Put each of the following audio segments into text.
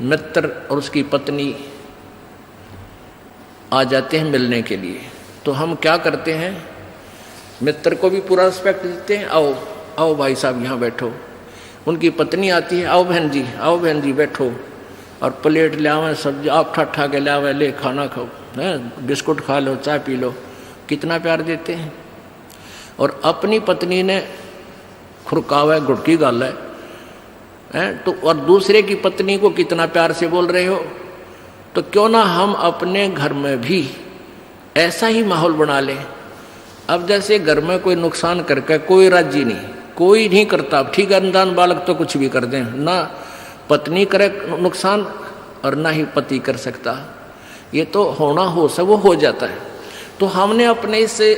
मित्र और उसकी पत्नी आ जाते हैं मिलने के लिए, तो हम क्या करते हैं, मित्र को भी पूरा रिस्पेक्ट देते हैं, आओ आओ भाई साहब यहाँ बैठो। उनकी पत्नी आती है, आओ बहन जी बैठो, और प्लेट ले आवे, सब्जी आप ठा के ले आवे, ले खाना खाओ, है बिस्कुट खा लो, चाय पी लो, कितना प्यार देते हैं। और अपनी पत्नी ने खुरकावा गुड़की गाल है तो, और दूसरे की पत्नी को कितना प्यार से बोल रहे हो। तो क्यों ना हम अपने घर में भी ऐसा ही माहौल बना लें। अब जैसे घर में कोई नुकसान करके कोई राजी नहीं, कोई नहीं करता, ठीक है, अनजान बालक तो कुछ भी कर दें, ना पत्नी करे नुकसान और ना ही पति कर सकता, ये तो होना हो सब वो हो जाता है। तो हमने अपने इससे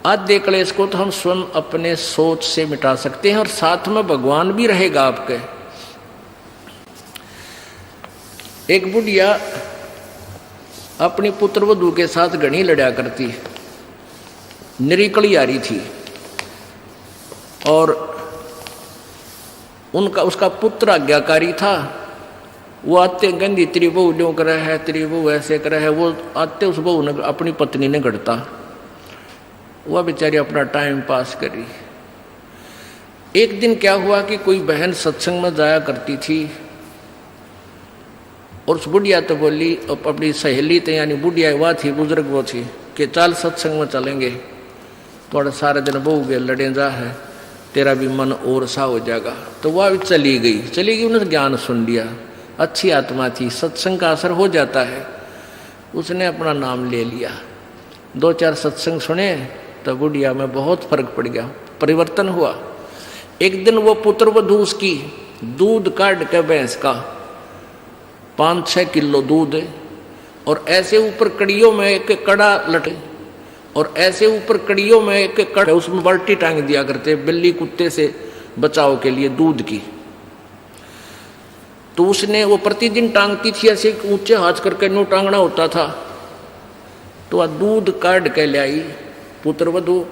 आधे क्लेश को तो हम स्वयं अपने सोच से मिटा सकते हैं, और साथ में भगवान भी रहेगा आपके। एक बुढ़िया अपनी पुत्र वधू के साथ घनी लड़ा करती, निरीकली आ रही थी, और उसका पुत्र आज्ञाकारी था। वो आते गंदी तेरी बहू ड्यों करे है, तेरी बहू ऐसे करे है, वो आते उस बहू ने अपनी पत्नी ने गढ़ता, वह बेचारी अपना टाइम पास करी। एक दिन क्या हुआ कि कोई बहन सत्संग में जाया करती थी, और उस बुढ़िया तो बोली, अपनी सहेली तो यानी बुढ़िया वह थी, बुजुर्ग वो थी, कि चल सत्संग में चलेंगे, थोड़ा सारे दिन बहू के लड़े जा है, तेरा भी मन और सा हो जाएगा। तो वह भी चली गई, उन्होंने ज्ञान सुन लिया, अच्छी आत्मा थी, सत्संग का असर हो जाता है। उसने अपना नाम ले लिया, 2-4 सत्संग सुने, तो बुढ़िया में बहुत फर्क पड़ गया, परिवर्तन हुआ। एक दिन वो पुत्र वधू उसकी दूध काट के भैंस का 5-6 किलो दूध, और ऐसे ऊपर कड़ियों में एक कड़ा लटे, और ऐसे ऊपर कड़ियों में एक कड़ा, उसमें बाल्टी टांग दिया करते बिल्ली कुत्ते से बचाव के लिए दूध की। तो उसने वो प्रतिदिन टांगती थी, ऐसे ऊंचे हाथ करके नो टांगना होता था। तो वह दूध काट के ले आई पुत्र वधू,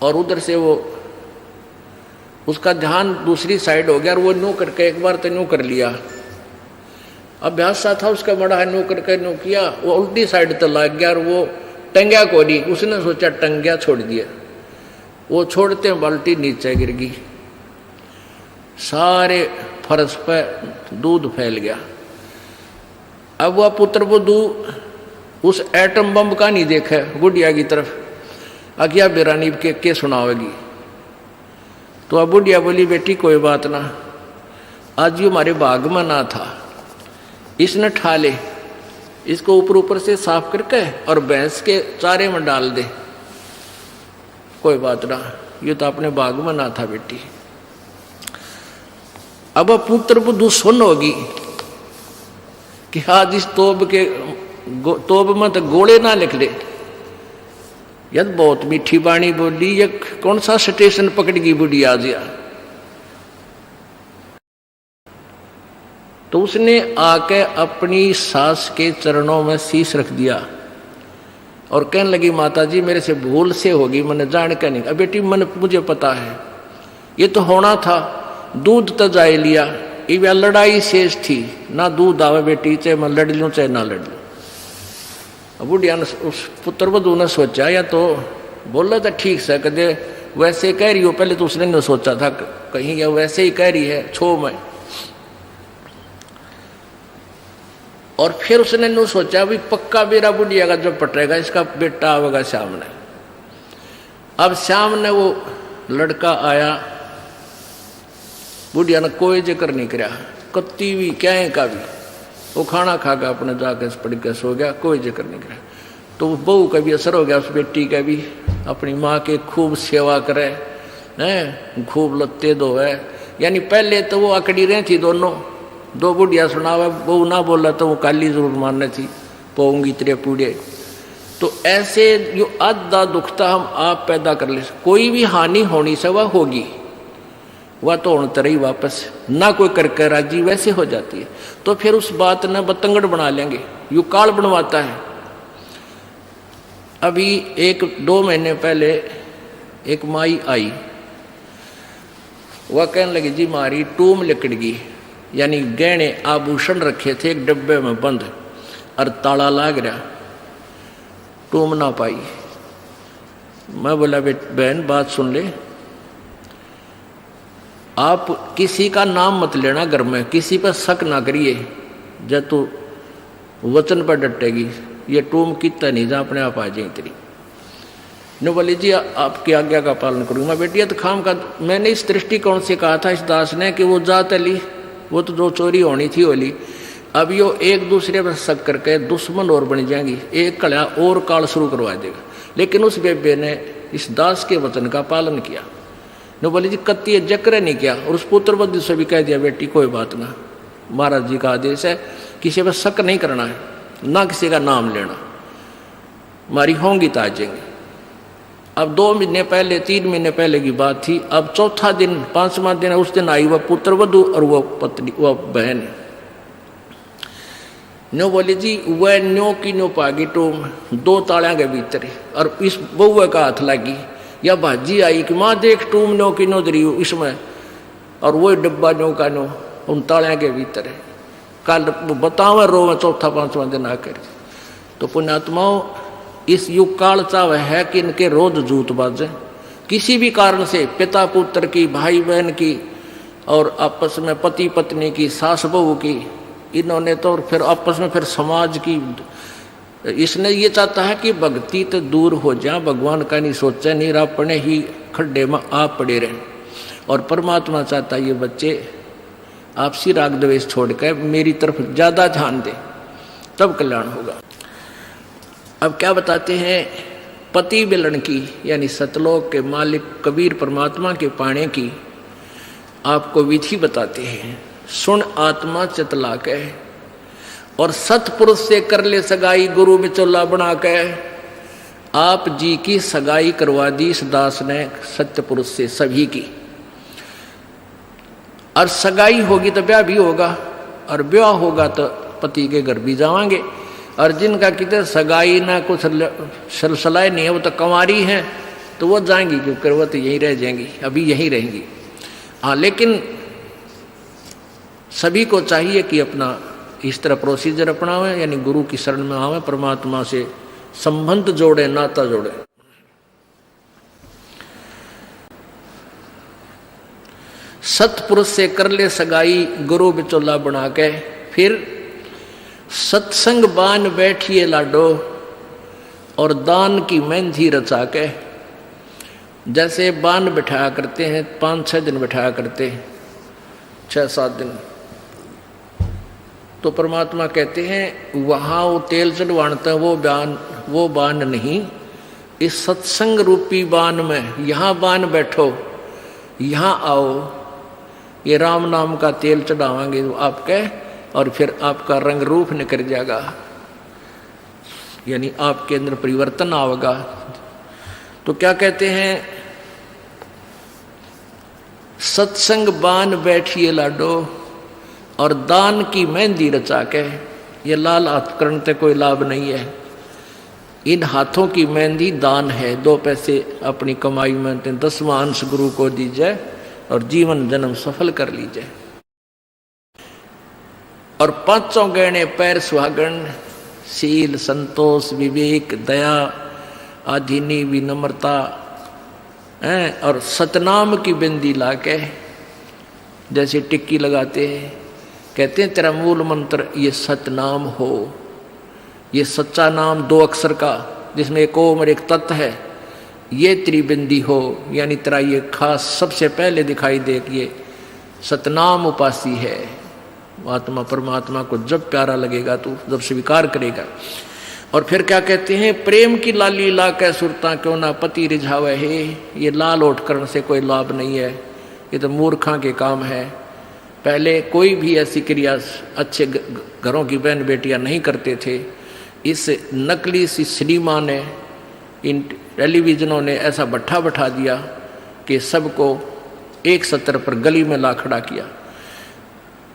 और उधर से वो उसका ध्यान दूसरी साइड हो गया, और वो नो करके एक बार तो नो कर लिया, अभ्यास सा था उसका बड़ा है, नो करके नो किया, वो उल्टी साइड तो लग गया, और वो टंग्या को नहीं, उसने सोचा टंग्या छोड़ दिया, वो छोड़ते बाल्टी नीचे गिर गई, सारे फर्श पे दूध फैल गया। अब वह पुत्र वधू उस एटम बम का नहीं देखा बुढ़िया की तरफ, अज्ञा बेरानी के सुनावेगी। तो अब बुढ़िया बोली, बेटी कोई बात ना, आज ये हमारे बाग में ना था, इसने ठा ले, इसको ऊपर से साफ करके और भैंस के चारे में डाल दे, कोई बात ना, ये तो अपने बाग में ना था बेटी। अब पुत्र वधू सुन होगी कि आज इस तोब में तो गोले ना लिख ले, यद बहुत मीठी बाणी बोली, ये कौन सा स्टेशन पकड़गी बुढ़ी आज या। तो उसने आके अपनी सास के चरणों में शीश रख दिया, और कहने लगी, माता जी मेरे से भूल से होगी, मैंने जान के नहीं। अब बेटी मुझे पता है, ये तो होना था, दूध तो जाए लिया, ये लड़ाई शेष थी, ना दूध आवे बेटी, चाहे मैं लड़ लूँ चाहे ना लड़ लूँ। बुढ़िया ने, उस पुत्र वधू ने सोचा, या तो बोला था ठीक से, कदे वैसे कह रही हो, पहले तो उसने नहीं सोचा था कहीं या वैसे ही कह रही है छो में, और फिर उसने नहीं सोचा भी पक्का बेरा बुढ़िया का जो पटेगा, इसका बेटा आवेगा सामने। अब सामने वो लड़का आया, बुढ़िया ने कोई जिक्र नहीं करा, कत्ती भी क्या का भी, वो खाना खा के अपने जाके पड़ के सो गया, कोई जिक्र नहीं करा। तो बहू का भी असर हो गया, उस बेटी का भी, अपनी माँ के खूब सेवा करे हैं, खूब लत्ते धोए, यानी पहले तो वो अकड़ी रही थी दोनों, दो बुढ़िया सुनावा, बहू ना बोला तो वो काली जरूर मारने थी, पोंगी तेरे पूड़े। तो ऐसे जो आधा दुखता हम आप पैदा कर ले, कोई भी हानि होनी से वह होगी, वह तो होने तरह ही वापस ना कोई करके राजी वैसे हो जाती है। तो फिर उस बात ने बतंगड़ बना लेंगे, यू काल बनवाता है। अभी 1-2 महीने पहले एक माई आई, वह कहने लगी, जी मारी टूम लिकड़ गई, यानी गहने आभूषण रखे थे एक डब्बे में बंद, और ताला लाग रहा, टूम ना पाई। मैं बोला बहन बात सुन ले, आप किसी का नाम मत लेना घर में, किसी पर शक ना करिए, जब तू वचन पर डटेगी ये टूम कितना नहीं जा अपने आप आ जाए तेरी। ने बोली जी आपकी आज्ञा का पालन करूँगा। मैं बेटिया तो खाम का, मैंने इस दृष्टिकोण से कहा था इस दास ने कि वो जात ली, वो तो जो चोरी होनी थी वो ली, अब यो एक दूसरे पर शक करके दुश्मन और बन जाएंगी, एक कड़ा और काल शुरू करवा देगा। लेकिन उस बेबे ने इस दास के वचन का पालन किया। ने बोली जी कत्ती जक्र नहीं किया, और उस पुत्र बुद्धि से भी कह दिया बेटी कोई बात ना, महाराज जी का आदेश है, किसी पर शक नहीं करना है, ना किसी का नाम लेना, हमारी होंगी तो आ जाएंगे। अब 2 महीने पहले 3 महीने पहले की बात थी। अब चौथा दिन 5वां दिन, उस दिन आई वह पुत्र वधु और वह पत्नी वह बहन। न्यो बोली जी वह न्यो की न्यो पागी टूम 2 तालियां के भीतर, और इस बउआ का हाथ लगी, या भाजी आई कि माँ देख टूम न्यो की न्यो दरी इसमें, और वही डब्बा न्यो का न्यो उन तालियां के भीतर है। कल बतावा रो में चौथा 5वां दिन आकर। तो पुण्यात्माओं इस युग काल चाव है कि इनके रोज जूत बाजे, किसी भी कारण से पिता पुत्र की, भाई बहन की, और आपस में पति पत्नी की, सास बहू की, इन्होंने तो फिर आपस में फिर समाज की। इसने ये चाहता है कि भक्ति तो दूर हो जाए, भगवान का नहीं सोचे, नहीं अपने ही खड्डे में आप पड़े रहें। और परमात्मा चाहता है ये बच्चे आपसी राग द्वेष छोड़कर मेरी तरफ ज़्यादा ध्यान दें, तब कल्याण होगा। अब क्या बताते हैं, पति बिलन की यानी सतलोक के मालिक कबीर परमात्मा के पाने की आपको विधि बताते हैं। सुन आत्मा चितला के, और सतपुरुष से कर ले सगाई, गुरु बिचौला बना के। आप जी की सगाई करवा दी इस दास ने सत्य पुरुष से सभी की, और सगाई होगी तो ब्याह भी होगा, और ब्याह होगा तो पति के घर भी जावांगे। और जिनका कितने सगाई ना कुछ सलसलाए नहीं है, वो तो कंवारी हैं, तो वो जाएंगी, क्योंकि वो तो यहीं रह जाएंगी, अभी यहीं रहेंगी। हाँ, लेकिन सभी को चाहिए कि अपना इस तरह प्रोसीजर अपनावें, यानी गुरु की शरण में आवे, परमात्मा से संबंध जोड़े, नाता जोड़े। सतपुरुष से कर ले सगाई, गुरु बिचौला बना के। फिर सत्संग बान बैठिए लाडो, और दान की मेहंदी रचा के। जैसे बान बिठाया करते हैं, 5-6 दिन बिठाया करते, 6-7 दिन, तो परमात्मा कहते हैं वहाँ वो तेल चढ़वाणता वो बान नहीं, इस सत्संग रूपी बान में यहाँ बान बैठो, यहाँ आओ, ये राम नाम का तेल चढ़ावांगे आपके, और फिर आपका रंग रूप निकल जाएगा, यानी आपके अंदर परिवर्तन आएगा। तो क्या कहते हैं, सत्संग बान बैठिए लाडो, और दान की मेहंदी रचा के। ये लाल हाथ करने से कोई लाभ नहीं है, इन हाथों की मेहंदी दान है। 2 पैसे अपनी कमाई में 10वां अंश गुरु को दीजिए, और जीवन जन्म सफल कर लीजिए। और 5 गहने पैर सुहागन, शील, संतोष, विवेक, दया, आधीनी, विनम्रता, और सतनाम की बिंदी लाके, जैसे टिक्की लगाते हैं, कहते हैं तेरा मूल मंत्र ये सतनाम हो, ये सच्चा नाम 2 अक्षर का, जिसमें एक ओम और एक तत् है, ये त्रिबिंदी हो, यानी तेरा ये खास सबसे पहले दिखाई दे कि ये सतनाम उपासी है। आत्मा परमात्मा को जब प्यारा लगेगा तो जब स्वीकार करेगा। और फिर क्या कहते हैं, प्रेम की लाली ला कै सुरता क्यों ना पति रिझावे है। ये लाल ओट करने से कोई लाभ नहीं है, ये तो मूर्खा के काम है। पहले कोई भी ऐसी क्रिया अच्छे घरों की बहन बेटियां नहीं करते थे। इस नकली सी सिनेमा ने, इन टेलीविजनों ने ऐसा भट्ठा बैठा दिया कि सबको एक सत्र पर गली में ला खड़ा किया।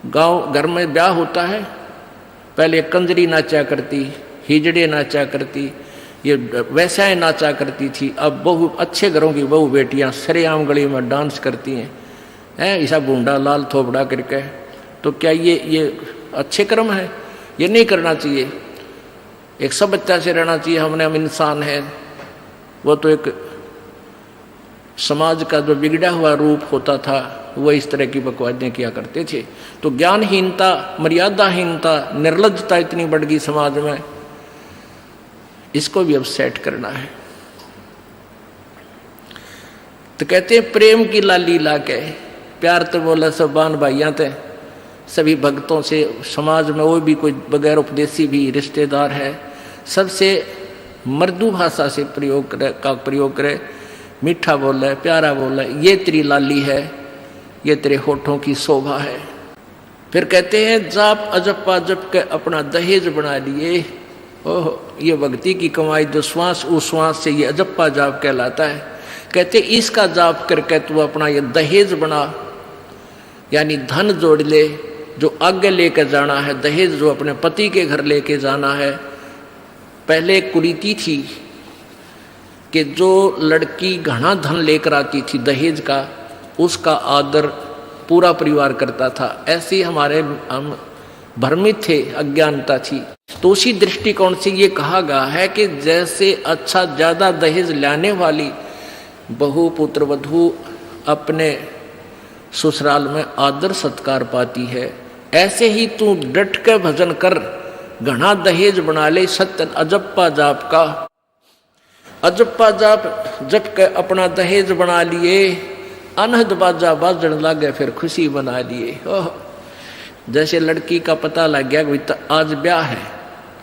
गांव घर में ब्याह होता है, पहले कंजरी नाचा करती, हिजड़े नाचा करती, ये वैसाएं नाचा करती थी। अब बहु अच्छे घरों की बहू बेटियां सरेआम गली में डांस करती हैं, ऐसा बूंदा लाल थोपड़ा करके, तो क्या ये अच्छे कर्म है? ये नहीं करना चाहिए। एक सभ्यता से रहना चाहिए। हम इंसान हैं। वो तो एक समाज का जो बिगड़ा हुआ रूप होता था वो इस तरह की बकवादें किया करते थे। तो ज्ञानहीनता, मर्यादाहीनता, निर्लज्जता इतनी बढ़ गई समाज में, इसको भी अब सेट करना है। तो कहते हैं प्रेम की लाली लाके, प्यार तो बोला सब बान भाइयां थे, सभी भक्तों से, समाज में वो भी कोई बगैर उपदेशी भी रिश्तेदार है, सबसे मृदु भाषा से प्रयोग करे, मीठा बोल है, प्यारा बोल है, ये तेरी लाली है, ये तेरे होठों की शोभा है। फिर कहते हैं जाप अजप्पा जप के अपना दहेज बना लिए। ओह, ये भक्ति की कमाई जो श्वास उस श्वास से ये अजप्पा जाप कहलाता है। कहते इसका जाप करके तू अपना ये दहेज बना, यानी धन जोड़ ले जो आगे लेकर जाना है, दहेज जो अपने पति के घर लेके जाना है। पहले कुरीति थी कि जो लड़की घना धन लेकर आती थी दहेज का, उसका आदर पूरा परिवार करता था। ऐसे ही हम भ्रमित थे, अज्ञानता थी। तो उसी दृष्टिकोण से ये कहा गया है कि जैसे अच्छा ज्यादा दहेज लाने वाली बहु पुत्र वधू अपने ससुराल में आदर सत्कार पाती है, ऐसे ही तू डट के भजन कर, घना दहेज बना ले सत्य अजप्पा जाप का। अजप्पा जाप जप के अपना दहेज बना लिए, अनहद बाजा बाजन लागे फिर खुशी बना लिए। ओह, जैसे लड़की का पता लग गया कि आज ब्याह है,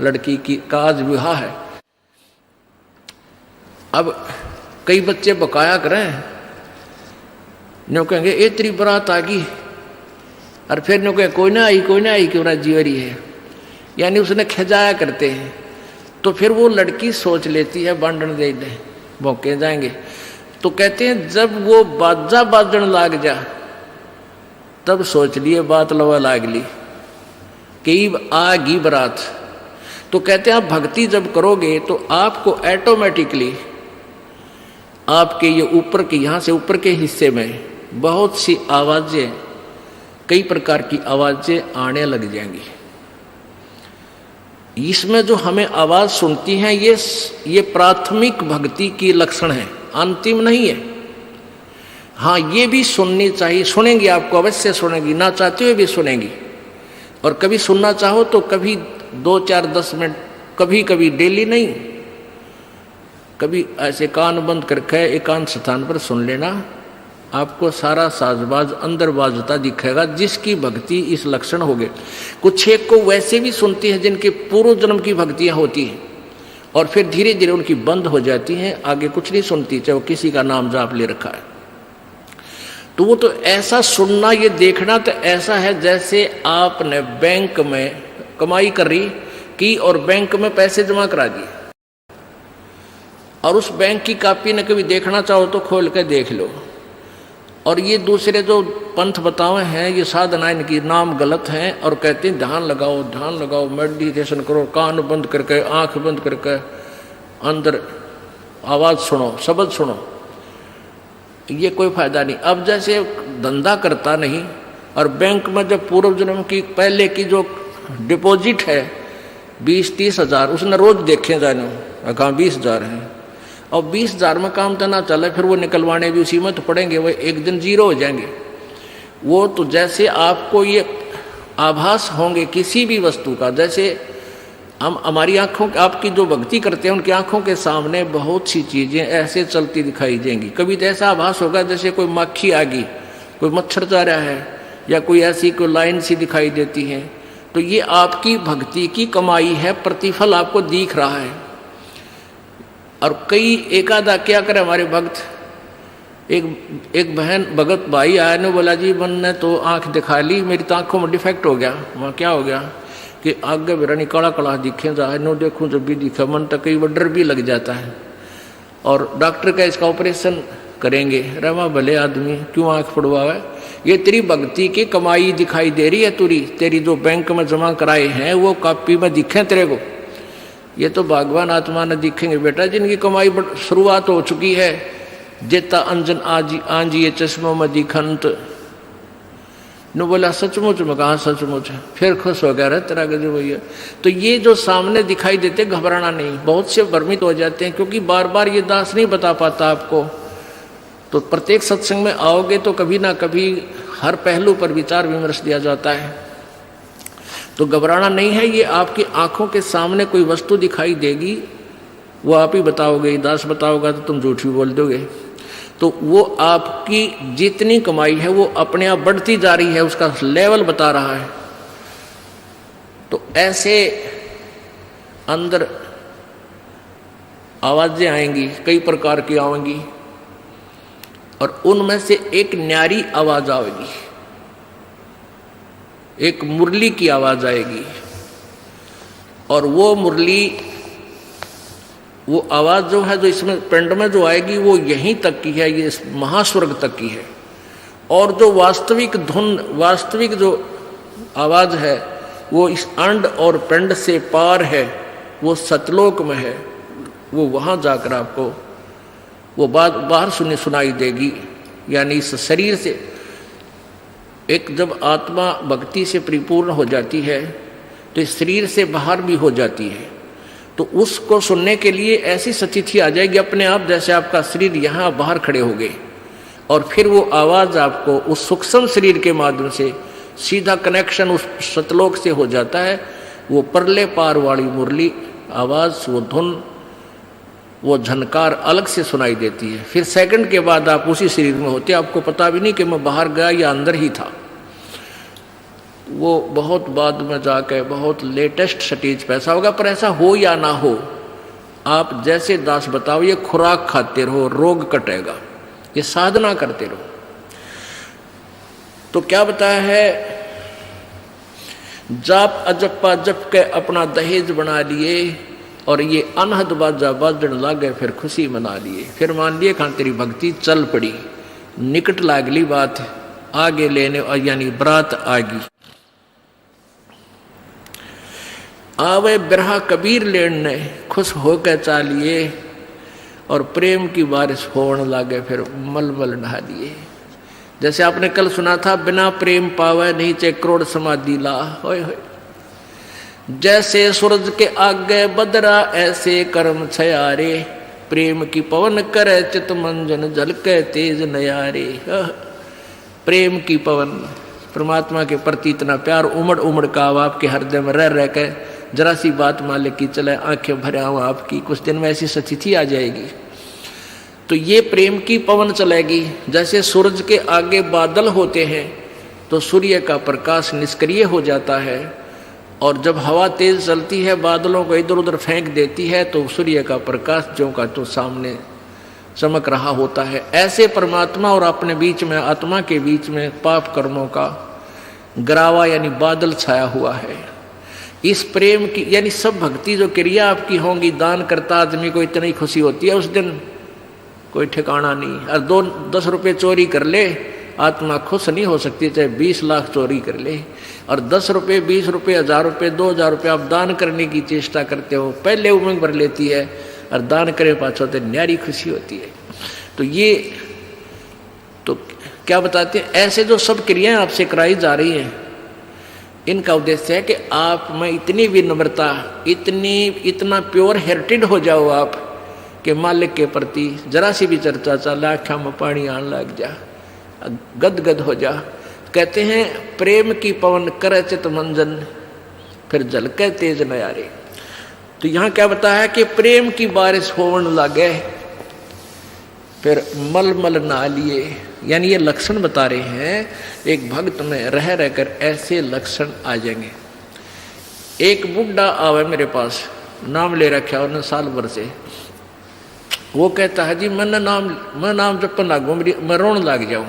लड़की की का आज विवाह है। अब कई बच्चे बकाया करें, न्यू कहेंगे ए तेरी बारात आ गई, और फिर न्यू कहे कोई ना आई क्यों राजी हो रही है, यानी उसने खिजाया करते हैं। तो फिर वो लड़की सोच लेती है बांधन दे दे, भौंके जाएंगे। तो कहते हैं जब वो बाजा बाजन लाग जा तब सोच लिए बात लवा लाग ली कि आगी बारात। तो कहते हैं आप भक्ति जब करोगे तो आपको ऑटोमेटिकली आपके ये ऊपर के, यहाँ से ऊपर के हिस्से में बहुत सी आवाजें, कई प्रकार की आवाजें आने लग जाएंगी। इसमें जो हमें आवाज सुनती हैं ये प्राथमिक भक्ति की लक्षण है, अंतिम नहीं है। हाँ, ये भी सुननी चाहिए, सुनेंगी, आपको अवश्य सुनेंगी, ना चाहते हुए भी सुनेंगी। और कभी सुनना चाहो तो कभी 2, 4, 10 मिनट, कभी कभी डेली नहीं, कभी ऐसे कान बंद करके एकांत स्थान पर सुन लेना, आपको सारा साजबाज अंदर बाजता दिखेगा, जिसकी भक्ति इस लक्षण हो गए। कुछ एक को वैसे भी सुनती है जिनके पूर्व जन्म की भक्तियां होती हैं और फिर धीरे धीरे उनकी बंद हो जाती हैं, आगे कुछ नहीं सुनती, चाहे वो किसी का नाम जाप ले रखा है। तो वो तो ऐसा सुनना, ये देखना तो ऐसा है जैसे आपने बैंक में कमाई करी की और बैंक में पैसे जमा करा दिए, और उस बैंक की कॉपी ने कभी देखना चाहो तो खोल कर देख लो। और ये दूसरे जो पंथ बताए हैं, ये साधना इनकी नाम गलत हैं, और कहते हैं ध्यान लगाओ, मेडिटेशन करो, कान बंद करके, आंख बंद करके, अंदर आवाज सुनो, शब्द सुनो। ये कोई फायदा नहीं। अब जैसे धंधा करता नहीं और बैंक में जब पूर्व जन्म की पहले की जो डिपॉजिट है 20-30 हजार, उसने रोज देखे जाने, कहाँ 20,000 है, और 20,000 में काम तो ना चले, फिर वो निकलवाने भी उसी में तो पड़ेंगे, वो एक दिन जीरो हो जाएंगे। वो तो जैसे आपको ये आभास होंगे किसी भी वस्तु का, जैसे हम हमारी आंखों, आपकी जो भक्ति करते हैं उनकी आंखों के सामने बहुत सी चीजें ऐसे चलती दिखाई देंगी। कभी तो ऐसा आभास होगा जैसे कोई मक्खी आ गई, कोई मच्छर जा रहा है, या कोई ऐसी कोई लाइन सी दिखाई देती है। तो ये आपकी भक्ति की कमाई है, प्रतिफल आपको दिख रहा है। और कई एकादा क्या करे हमारे भक्त, एक बहन भगत भाई आया ने बोला जी मैंने तो आंख दिखा ली, मेरी तो आंखों में डिफेक्ट हो गया। वहाँ क्या हो गया कि आगे मेरा निकाला कला दिखे जाए, नो देखूं जब भी दिखा, मन तक कई बार डर भी लग जाता है। और डॉक्टर का इसका ऑपरेशन करेंगे, रमा भले आदमी क्यों आंख पड़वावे, ये तेरी भक्ति की कमाई दिखाई दे रही है, तेरी जो बैंक में जमा कराए हैं वो कॉपी में दिखे तेरे को। ये तो भगवान आत्मा ने दिखेंगे बेटा, जिनकी कमाई शुरुआत हो चुकी है। जेता अंजन आंजी ये चश्मों में दिखंत, नो बोला सचमुच में, कहा सचमुच है, फिर खुश हो गया, तेरा गजब भैया। तो ये जो सामने दिखाई देते घबराना नहीं। बहुत से भ्रमित हो जाते हैं क्योंकि बार बार ये दास नहीं बता पाता आपको। तो प्रत्येक सत्संग में आओगे तो कभी ना कभी हर पहलू पर विचार विमर्श दिया जाता है। तो घबराना नहीं है। ये आपकी आंखों के सामने कोई वस्तु दिखाई देगी, वो आप ही बताओगे, दास बताओगा तो तुम झूठ भी बोल दोगे। तो वो आपकी जितनी कमाई है वो अपने आप बढ़ती जा रही है, उसका लेवल बता रहा है। तो ऐसे अंदर आवाजें आएंगी, कई प्रकार की आएंगी, और उनमें से एक न्यारी आवाज आएगी, एक मुरली की आवाज आएगी। और वो मुरली, वो आवाज जो है, जो इसमें पिंड में जो आएगी, वो यहीं तक की है, ये महास्वर्ग तक की है। और जो वास्तविक धुन, वास्तविक जो आवाज है, वो इस अंड और पिंड से पार है, वो सतलोक में है। वो वहां जाकर आपको वो बात बाहर सुनाई देगी। यानी इस शरीर से एक जब आत्मा भक्ति से परिपूर्ण हो जाती है तो इस शरीर से बाहर भी हो जाती है। तो उसको सुनने के लिए ऐसी स्थिति आ जाएगी अपने आप, जैसे आपका शरीर यहाँ बाहर खड़े हो गए, और फिर वो आवाज़ आपको उस सूक्ष्म शरीर के माध्यम से सीधा कनेक्शन उस सतलोक से हो जाता है। वो परले पार वाली मुरली आवाज़, वो धुन, वो झनकार अलग से सुनाई देती है। फिर सेकंड के बाद आप उसी शरीर में होते, आपको पता भी नहीं कि मैं बाहर गया या अंदर ही था। वो बहुत बाद में जाकर बहुत लेटेस्ट स्टेज पे ऐसा होगा। पर ऐसा हो या ना हो, आप जैसे दास बताओ, ये खुराक खाते रहो, रोग कटेगा, ये साधना करते रहो। तो क्या बताया है, जाप अजप्पा जप के अपना दहेज बना लिए, और ये अनहद बाजा बाजन लागे, फिर खुशी मना लिए। फिर मान लिए खान तेरी भक्ति चल पड़ी, निकट लागली बात आगे लेने, यानी बरात आगी। आवे बिरहा कबीर लेने, खुश होकर चालिए, और प्रेम की बारिश होने लागे, फिर मलमल नहा लिए। जैसे आपने कल सुना था, बिना प्रेम पावे नहीं चे करोड़ समाधि ला। होय होय, जैसे सूरज के आगे बदरा ऐसे कर्म छयारे, प्रेम की पवन करे चित मंजन झलके तेज नयारे। प्रेम की पवन, परमात्मा के प्रति इतना प्यार उमड़ उमड़ का अब आपके हृदय में रह रह के जरा सी बात मालिक की चले, आंखें भरे आऊँ आपकी, कुछ दिन में ऐसी स्थिति आ जाएगी। तो ये प्रेम की पवन चलेगी। जैसे सूरज के आगे बादल होते हैं तो सूर्य का प्रकाश निष्क्रिय हो जाता है, और जब हवा तेज चलती है बादलों को इधर उधर फेंक देती है तो सूर्य का प्रकाश ज्यों का तो सामने चमक रहा होता है। ऐसे परमात्मा और अपने बीच में, आत्मा के बीच में पाप कर्मों का गरावा यानी बादल छाया हुआ है। इस प्रेम की यानी सब भक्ति जो क्रिया आपकी होंगी, दान करता आदमी को इतनी खुशी होती है उस दिन कोई ठिकाना नहीं। और 10 रुपये चोरी कर ले, आत्मा खुश नहीं हो सकती, चाहे 20 लाख चोरी कर ले। और 10 रुपये, 20 रुपये, 1000 रुपये, 2000 रुपये आप दान करने की चेष्टा करते हो, पहले उमंग भर लेती है, और दान करे पाछो तो न्यारी खुशी होती है। तो ये तो क्या बताते हैं, ऐसे जो सब क्रियाएं आपसे कराई जा रही हैं, इनका उद्देश्य है कि आप में इतनी विनम्रता, इतना प्योर हार्टेड हो जाओ आप कि मालिक के प्रति जरा सी भी चर्चा चला, आँखों में पानी आने लग जा, गदगद हो जा। कहते हैं प्रेम की पवन करे चित मंजन, फिर झलके तेज नयारे। तो यहाँ क्या बताया है कि प्रेम की बारिश होने लगे, फिर मलमल नहा लिए। यानी ये लक्षण बता रहे हैं, एक भक्त में रह रहकर ऐसे लक्षण आ जाएंगे। एक बुढ़ा आवे मेरे पास, नाम ले रखा उन्होंने साल भर से। वो कहता है जी मैं नाम जपन लागू, मैं रोने लग जाऊँ,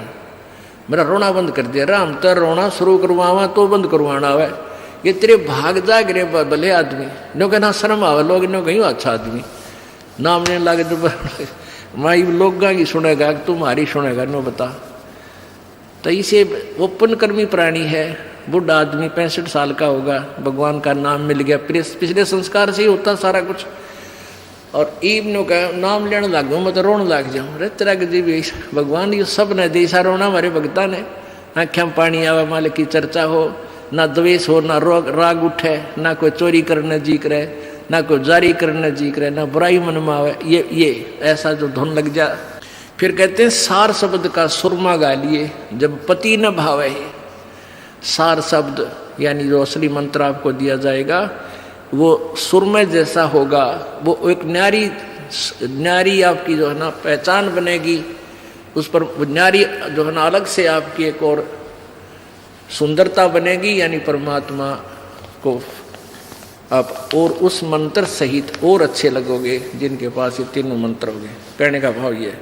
मेरा रोना बंद कर दिया। राम तो रोना शुरू करवावा तो बंद करवाना आवे, ये तेरे भाग जा गिरे भले आदमी, नो कहना शर्म आवे, लोग नो कहीं अच्छा आदमी नाम लेने लगे तो माई लोग की सुनेगा तुम्हारी सुनेगा, नो बता। तो इसे ओपन कर्मी प्राणी है, बुढ़ा आदमी 65 साल का होगा, भगवान का नाम मिल गया, पिछले संस्कार से ही होता सारा कुछ। और ईब नो कह नाम लेने लग गूँ, मैं तो रोने लग जाऊँ। अरे तेरा जी भगवान ये सब ने देसा रोना हमारे भगता ने, आँखें में पानी आवे, मालिक की चर्चा हो, ना द्वेष हो, ना राग उठे, ना कोई चोरी करने जी करे, ना कोई जारी करने जी करे, ना बुराई मन में आवे, ये ऐसा जो धुन लग जा। फिर कहते हैं सार शब्द का सुरमा गा लिए जब पति न भावे। सार शब्द यानी जो असली मंत्र आपको दिया जाएगा वो सुरमे जैसा होगा, वो एक न्यारी आपकी जो है ना पहचान बनेगी, उस पर न्यारी जो है ना अलग से आपकी एक और सुंदरता बनेगी, यानी परमात्मा को आप और उस मंत्र सहित और अच्छे लगोगे जिनके पास ये तीनों मंत्र होंगे। कहने का भाव ये,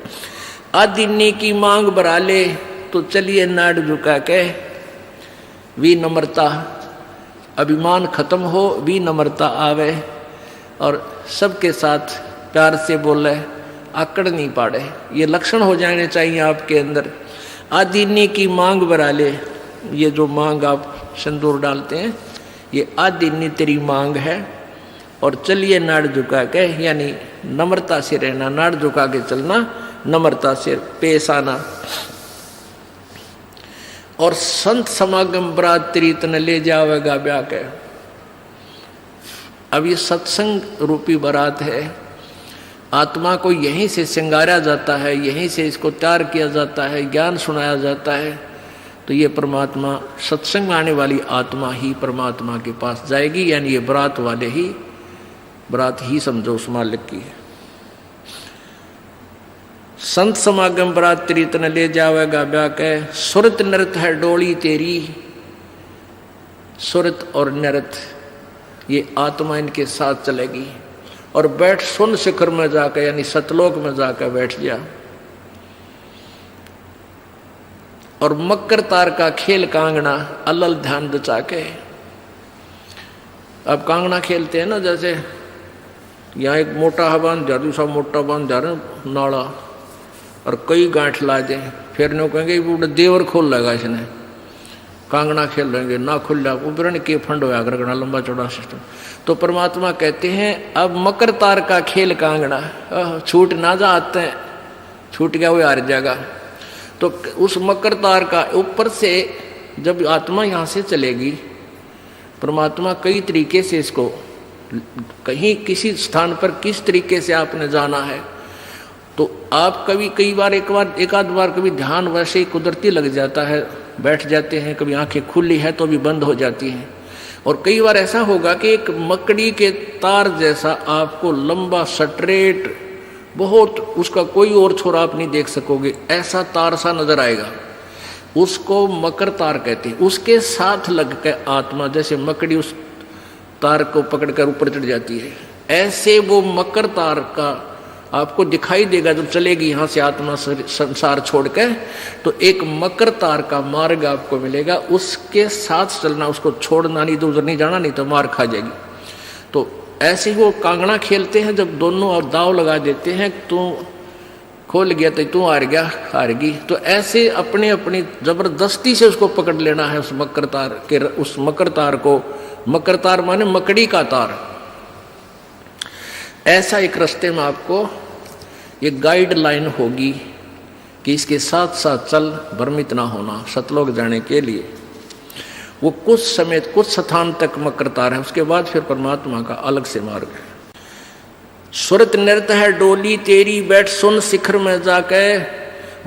आदिन्नी की मांग बरा ले तो चलिए नाड़ झुका के, विनम्रता, अभिमान खत्म हो, विनम्रता आवे और सबके साथ प्यार से बोले, आकड़ नहीं पाड़े, ये लक्षण हो जाने चाहिए आपके अंदर। आदिन्नी की मांग बरा ले, ये जो मांग आप सिंदूर डालते हैं ये आदिन्नी तेरी मांग है, और चलिए नाड़ झुका के, यानी नम्रता से रहना, नाड़ झुका के चलना, नम्रता से पेश आना। और संत समागम बरात तेरी तन ले जावेगा ब्याह के। अब ये सत्संग रूपी बारात है, आत्मा को यहीं से श्रृंगारा जाता है, यहीं से इसको तैयार किया जाता है, ज्ञान सुनाया जाता है, तो ये परमात्मा सत्संग आने वाली आत्मा ही परमात्मा के पास जाएगी, यानी ये बरात वाले ही, बरात ही समझो उस मालिक की है। संत समागम बरात तेरी तन ले जावेगा ब्याह के, सुरत नृत है डोली तेरी। सुरत और नृत ये आत्मा इनके साथ चलेगी, और बैठ सुन शिखर में जाकर, यानी सतलोक में जाकर बैठ जा। और मकर तार का खेल कांगना, अलल ध्यान दचा के। अब कांगना खेलते हैं ना, जैसे यहाँ एक मोटा हवान जा, दूसरा मोटा बांध जा रहे नाला, और कई गांठ ला जाए, फिर नो कहेंगे वो देवर खोल लेगा इसने, कांगना खेल लेंगे ना खुल जा, उबरण के फंड होया करना, लंबा चौड़ा सिस्टम। तो परमात्मा कहते हैं अब मकर तार का खेल कांगना, छूट ना जा, आते हैं छूट गया वो हार जाएगा। तो उस मकर तार का ऊपर से जब आत्मा यहाँ से चलेगी, परमात्मा कई तरीके से इसको, कहीं किसी स्थान पर किस तरीके से आपने जाना है, तो आप कभी एक आध बार कभी ध्यान वैसे ही कुदरती लग जाता है, बैठ जाते हैं, कभी आंखें खुली है तो भी बंद हो जाती हैं, और कई बार ऐसा होगा कि एक मकड़ी के तार जैसा आपको लंबा स्ट्रेट, बहुत उसका कोई और छोर आप नहीं देख सकोगे, ऐसा तार सा नजर आएगा, उसको मकर तार कहते हैं। उसके साथ लग के आत्मा जैसे मकड़ी उस तार को पकड़कर ऊपर चढ़ जाती है, ऐसे वो मकर तार का आपको दिखाई देगा जब चलेगी यहाँ से आत्मा संसार छोड़ के, तो एक मकर तार का मार्ग आपको मिलेगा, उसके साथ चलना, उसको छोड़ना नहीं, तो उधर नहीं जाना, नहीं तो मार खा जाएगी। तो ऐसे ही वो कांगड़ा खेलते हैं, जब दोनों और दाव लगा देते हैं, तू खोल गया तो तू हार गया, हारगी, तो ऐसे अपने अपनी जबरदस्ती से उसको पकड़ लेना है, उस मकर तार के, उस मकर तार को। मकर तार माने मकड़ी का तार। ऐसा एक रास्ते में आपको ये गाइडलाइन होगी कि इसके साथ साथ चल, भ्रमित ना होना, सतलोक जाने के लिए। वो कुछ समय कुछ स्थान तक मकर तार है, उसके बाद फिर परमात्मा का अलग से मार्ग है। सुरत नृत्य है डोली तेरी, बैठ सुन शिखर में जाके,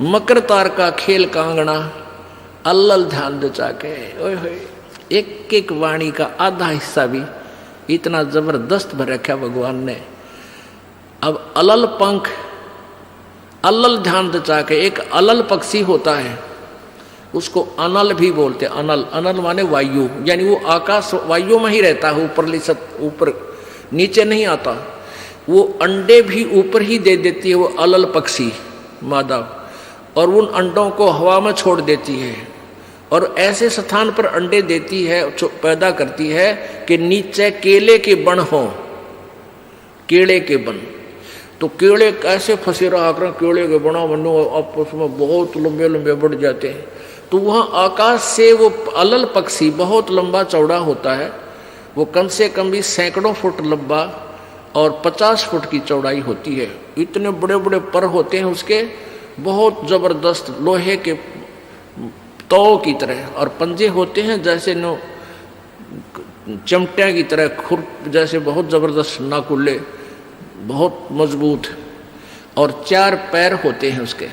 मकर तार का खेल कांगना, अल्लल ध्यान दचा के। ओए होए, एक एक वाणी का आधा हिस्सा भी इतना जबरदस्त भर रखा भगवान ने। अब अलल पंख, अल्लल ध्यान दचा के, एक अलल पक्षी होता है, उसको अनल भी बोलते हैं। अनल, अनल माने वायु, यानी वो आकाश वायु में ही रहता है, ऊपर नीचे नहीं आता। वो अंडे भी ऊपर ही दे देती है, वो अलल पक्षी मादा, और उन अंडों को हवा में छोड़ देती है, और ऐसे स्थान पर अंडे देती है, पैदा करती है कि नीचे केले के बन हो, केले के बन। तो केले कैसे फंसे रहा कर, केले के बना बनो आपस में बहुत लंबे लंबे बढ़ जाते हैं। तो वहाँ आकाश से वो अलल पक्षी बहुत लंबा चौड़ा होता है, वो कम से कम भी सैकड़ों फुट लंबा और 50 फुट की चौड़ाई होती है। इतने बड़े बड़े पर होते हैं उसके, बहुत ज़बरदस्त लोहे के तौ की तरह, और पंजे होते हैं जैसे नो चमटिया की तरह, खुर जैसे बहुत जबरदस्त नाकुल्ले, बहुत मजबूत, और 4 पैर होते हैं उसके,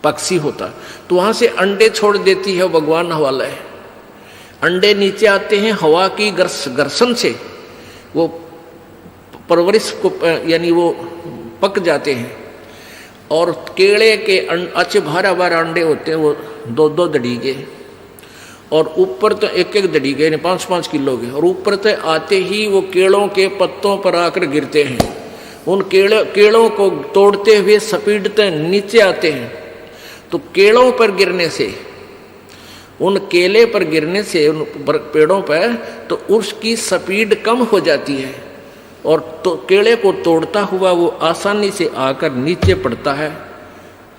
पक्षी होता। तो वहां से अंडे छोड़ देती है भगवान हवाला है। अंडे नीचे आते हैं हवा की घर्षण से, वो परवरिश को यानी वो पक जाते हैं। और केले के अच्छे भारा भारा अंडे होते हैं, वो 2-2 दड़ी के, और ऊपर तो 1-1 दड़ी के, 5-5 किलो के, और ऊपर से आते ही वो केलों के पत्तों पर आकर गिरते हैं। उन केलों को तोड़ते हुए सपीटते नीचे आते हैं। तो केलों पर गिरने से, उन केले पर गिरने से, उन पेड़ों पर, तो उसकी स्पीड कम हो जाती है, और तो केले को तोड़ता हुआ वो आसानी से आकर नीचे पड़ता है,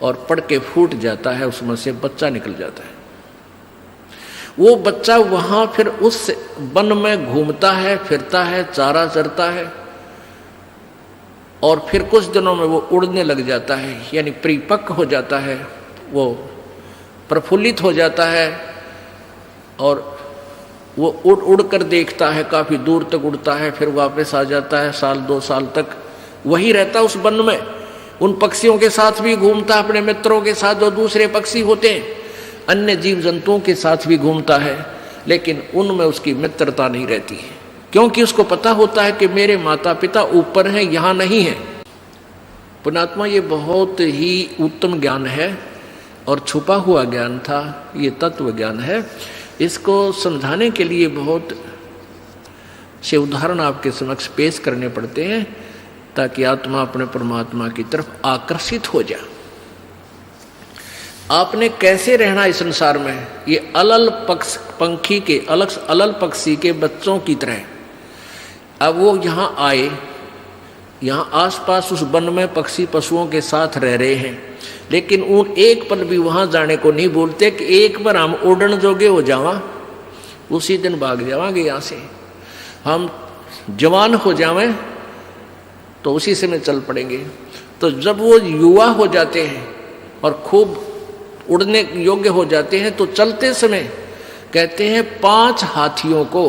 और पड़ के फूट जाता है, उसमें से बच्चा निकल जाता है। वो बच्चा वहाँ फिर उस वन में घूमता है, फिरता है, चारा चरता है, और फिर कुछ दिनों में वो उड़ने लग जाता है, यानी परिपक्व हो जाता है, वो प्रफुल्लित हो जाता है, और वो उड़ उड़ कर देखता है, काफ़ी दूर तक उड़ता है, फिर वापस आ जाता है, 1-2 साल तक वही रहता उस वन में। उन पक्षियों के साथ भी घूमता, अपने मित्रों के साथ जो दूसरे पक्षी होते हैं, अन्य जीव जंतुओं के साथ भी घूमता है, लेकिन उनमें उसकी मित्रता नहीं रहती है, क्योंकि उसको पता होता है कि मेरे माता पिता ऊपर हैं, यहाँ नहीं है। पुण्यात्मा, ये बहुत ही उत्तम ज्ञान है और छुपा हुआ ज्ञान था, ये तत्व ज्ञान है। इसको समझाने के लिए बहुत से उदाहरण आपके समक्ष पेश करने पड़ते हैं, ताकि आत्मा अपने परमात्मा की तरफ आकर्षित हो जाए। आपने कैसे रहना इस संसार में, ये अलल पंखी के अलल पक्षी के बच्चों की तरह। अब वो यहाँ आए, यहाँ आसपास उस वन में पक्षी पशुओं के साथ रह रहे हैं, लेकिन उन एक पल भी वहाँ जाने को नहीं बोलते कि एक बार हम उड़न जोगे हो जावा, उसी दिन भाग जावांगे यहाँ से, हम जवान हो जावें तो उसी समय चल पड़ेंगे। तो जब वो युवा हो जाते हैं और खूब उड़ने योग्य हो जाते हैं, तो चलते समय कहते हैं 5 हाथियों को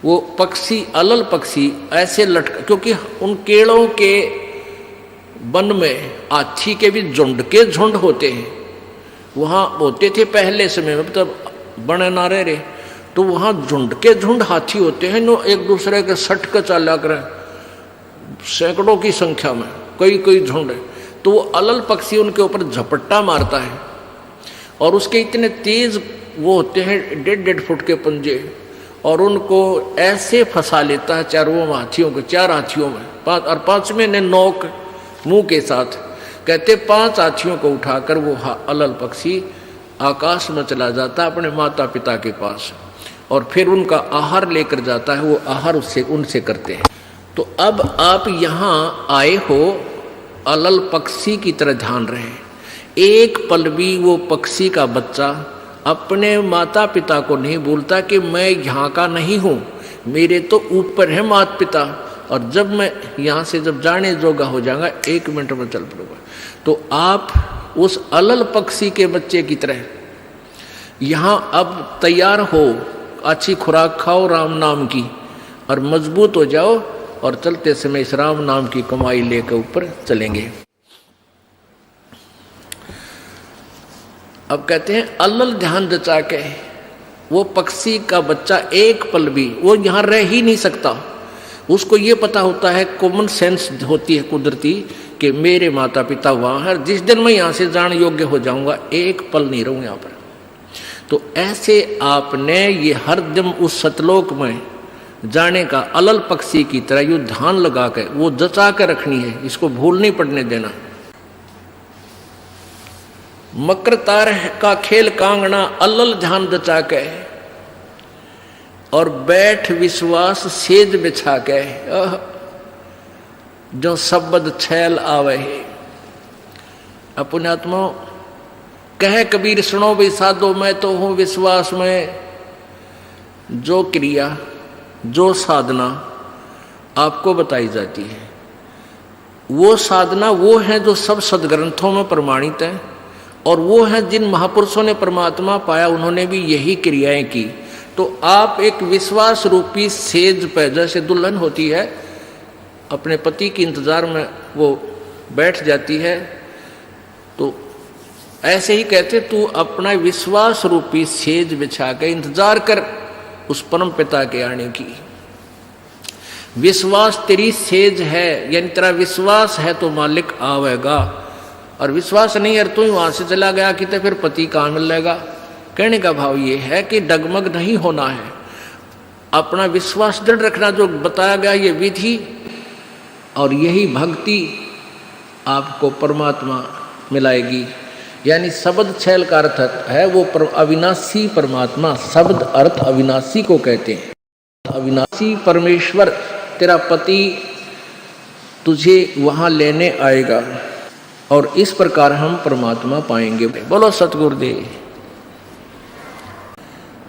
वो पक्षी, अलल पक्षी ऐसे लटका, क्योंकि उन केलों के वन में हाथी के भी झुंड के झुंड होते हैं, वहाँ होते थे पहले समय में, तब बने ना रहे, तो वहाँ झुंड के झुंड हाथी होते हैं, नो एक दूसरे के सट कर चला करें, सैकड़ों की संख्या में, कई झुंड है। तो वो अलल पक्षी उनके ऊपर झपट्टा मारता है, और उसके इतने तेज वो होते हैं 1.5 फुट के पंजे, और उनको ऐसे फंसा लेता है चारों हाथियों को, 4 हाथियों में, 5 और 5वें ने नोक मुंह के साथ। कहते 5 हाथियों को उठाकर वो अलल पक्षी आकाश में चला जाता है अपने माता पिता के पास, और फिर उनका आहार लेकर जाता है, वो आहार उससे उनसे करते हैं। तो अब आप यहाँ आए हो, अलल पक्षी की तरह ध्यान रहे। एक पल भी वो पक्षी का बच्चा अपने माता पिता को नहीं बोलता कि मैं यहाँ का नहीं हूँ, मेरे तो ऊपर है माता पिता, और जब मैं यहाँ से जब जाने जोगा हो जाऊंगा 1 मिनट में चल पड़ूंगा। तो आप उस अलल पक्षी के बच्चे की तरह यहाँ अब तैयार हो, अच्छी खुराक खाओ राम नाम की, और मजबूत हो जाओ, और चलते समय इस राम नाम की कमाई लेकर ऊपर चलेंगे। अब कहते हैं अलल ध्यान जचा के वो पक्षी का बच्चा एक पल भी वो यहाँ रह ही नहीं सकता। उसको ये पता होता है, कॉमन सेंस होती है कुदरती, कि मेरे माता पिता वहाँ है, जिस दिन मैं यहाँ से जाने योग्य हो जाऊँगा एक पल नहीं रहूँ यहाँ पर। तो ऐसे आपने ये हर दिन उस सतलोक में जाने का अलल पक्षी की तरह यू ध्यान लगा कर वो जचा कर रखनी है, इसको भूल नहीं पड़ने देना। मकर तार का खेल कांगना अलल ध्यान जचा के, और बैठ विश्वास सेज बिछा के, जो शब्द छैल आवे है। अपने आत्मा कहे कबीर सुनो भी साधो, मैं तो हूं विश्वास में। जो क्रिया जो साधना आपको बताई जाती है, वो साधना वो है जो सब सदग्रंथों में प्रमाणित है, और वो है जिन महापुरुषों ने परमात्मा पाया, उन्होंने भी यही क्रियाएं की। तो आप एक विश्वास रूपी सेज पे, जैसे दुल्हन होती है अपने पति के इंतजार में वो बैठ जाती है, तो ऐसे ही कहते तू अपना विश्वास रूपी सेज बिछा के इंतजार कर उस परम पिता के आने की। विश्वास तेरी सेज है, यानी तेरा विश्वास है तो मालिक आवेगा, और विश्वास नहीं है तू ही वहां से चला गया कि तो फिर पति कहाँ मिलेगा। कहने का भाव ये है कि डगमग नहीं होना है, अपना विश्वास दृढ़ रखना। जो बताया गया ये विधि और यही भक्ति आपको परमात्मा मिलाएगी। यानी शब्द छैल का अर्थ है वो अविनाशी परमात्मा, शब्द अर्थ अविनाशी को कहते हैं। अविनाशी परमेश्वर तेरा पति तुझे वहां लेने आएगा, और इस प्रकार हम परमात्मा पाएंगे। बोलो सतगुरुदेव।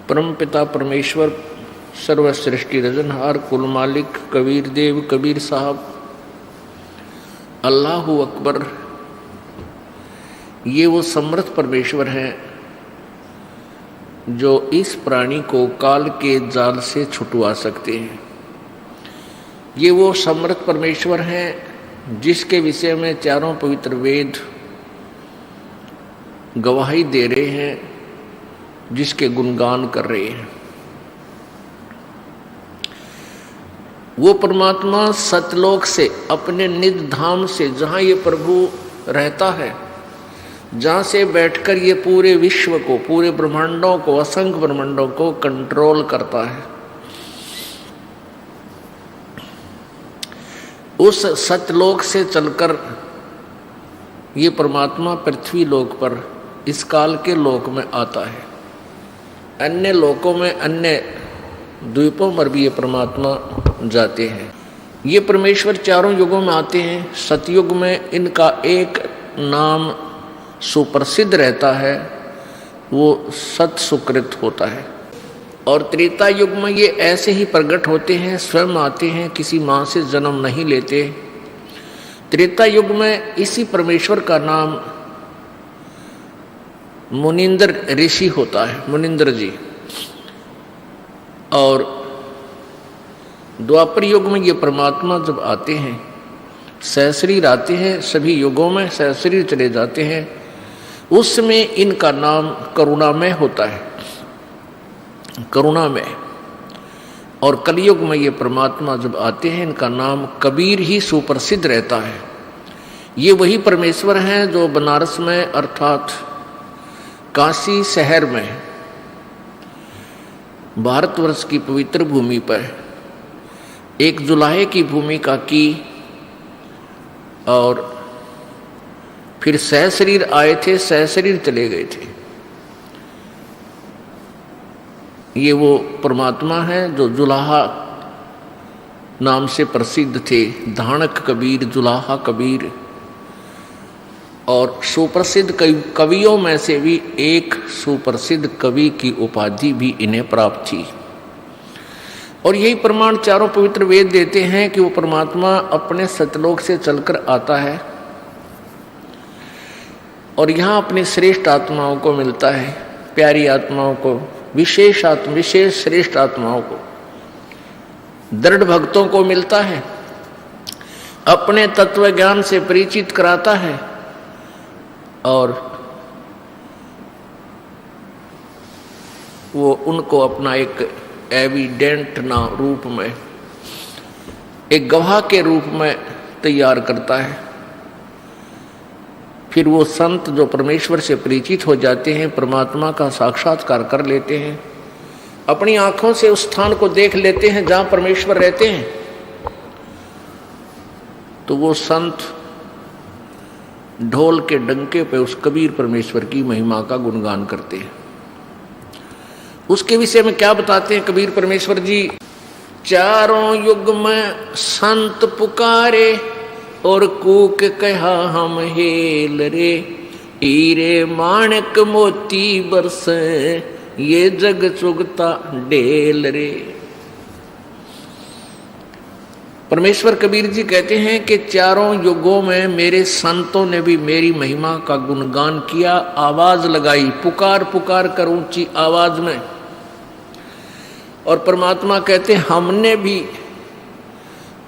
परम पिता परमेश्वर सर्व सृष्टि रजनहार कुल मालिक कबीर देव कबीर साहब अल्लाहु अकबर, ये वो समर्थ परमेश्वर हैं जो इस प्राणी को काल के जाल से छुटवा सकते हैं। ये वो समर्थ परमेश्वर हैं जिसके विषय में चारों पवित्र वेद गवाही दे रहे हैं, जिसके गुणगान कर रहे हैं। वो परमात्मा सतलोक से अपने निज धाम से, जहाँ ये प्रभु रहता है, जहाँ से बैठकर ये पूरे विश्व को, पूरे ब्रह्मांडों को, असंख्य ब्रह्मांडों को कंट्रोल करता है, उस सतलोक से चलकर ये परमात्मा पृथ्वी लोक पर, इस काल के लोक में आता है। अन्य लोकों में, अन्य द्वीपों पर भी ये परमात्मा जाते हैं। ये परमेश्वर चारों युगों में आते हैं। सतयुग में इनका एक नाम सुप्रसिद्ध रहता है, वो सत सुकृत होता है। और त्रेता युग में ये ऐसे ही प्रकट होते हैं, स्वयं आते हैं, किसी माँ से जन्म नहीं लेते। त्रेता युग में इसी परमेश्वर का नाम मुनिंदर ऋषि होता है, मुनिंदर जी। और द्वापर युग में ये परमात्मा जब आते हैं, सहस्रीर आते हैं, सभी युगों में सहस्रीर चले जाते हैं, उसमें इनका नाम करुणामय होता है, करुणामय। और कलयुग में ये परमात्मा जब आते हैं, इनका नाम कबीर ही सुप्रसिद्ध रहता है। ये वही परमेश्वर हैं जो बनारस में, अर्थात काशी शहर में, भारतवर्ष की पवित्र भूमि पर एक जुलाहे की भूमिका की, और फिर सहशरीर आए थे, सहशरीर चले गए थे। ये वो परमात्मा हैं जो जुलाहा नाम से प्रसिद्ध थे, धानक कबीर, जुलाहा कबीर। और सुप्रसिद्ध कवियों में से भी एक सुप्रसिद्ध कवि की उपाधि भी इन्हें प्राप्त थी। और यही प्रमाण चारों पवित्र वेद देते हैं कि वो परमात्मा अपने सतलोक से चलकर आता है और यहाँ अपनी श्रेष्ठ आत्माओं को मिलता है, प्यारी आत्माओं को, विशेष श्रेष्ठ आत्माओं को, दृढ़ भक्तों को मिलता है, अपने तत्व ज्ञान से परिचित कराता है और वो उनको अपना एक एविडेंट ना रूप में, एक गवाह के रूप में तैयार करता है। फिर वो संत जो परमेश्वर से परिचित हो जाते हैं, परमात्मा का साक्षात्कार कर लेते हैं, अपनी आंखों से उस स्थान को देख लेते हैं जहां परमेश्वर रहते हैं, तो वो संत ढोल के डंके पे उस कबीर परमेश्वर की महिमा का गुणगान करते हैं। उसके विषय में क्या बताते हैं कबीर परमेश्वर जी? चारों युग में संत पुकारे और कूक कहा हम हेल रे, हीरे माणक मोती बरसे ये जग चुगता ढेल रे। परमेश्वर कबीर जी कहते हैं कि चारों युगों में मेरे संतों ने भी मेरी महिमा का गुणगान किया, आवाज लगाई, पुकार पुकार कर ऊंची आवाज में। और परमात्मा कहते हैं हमने भी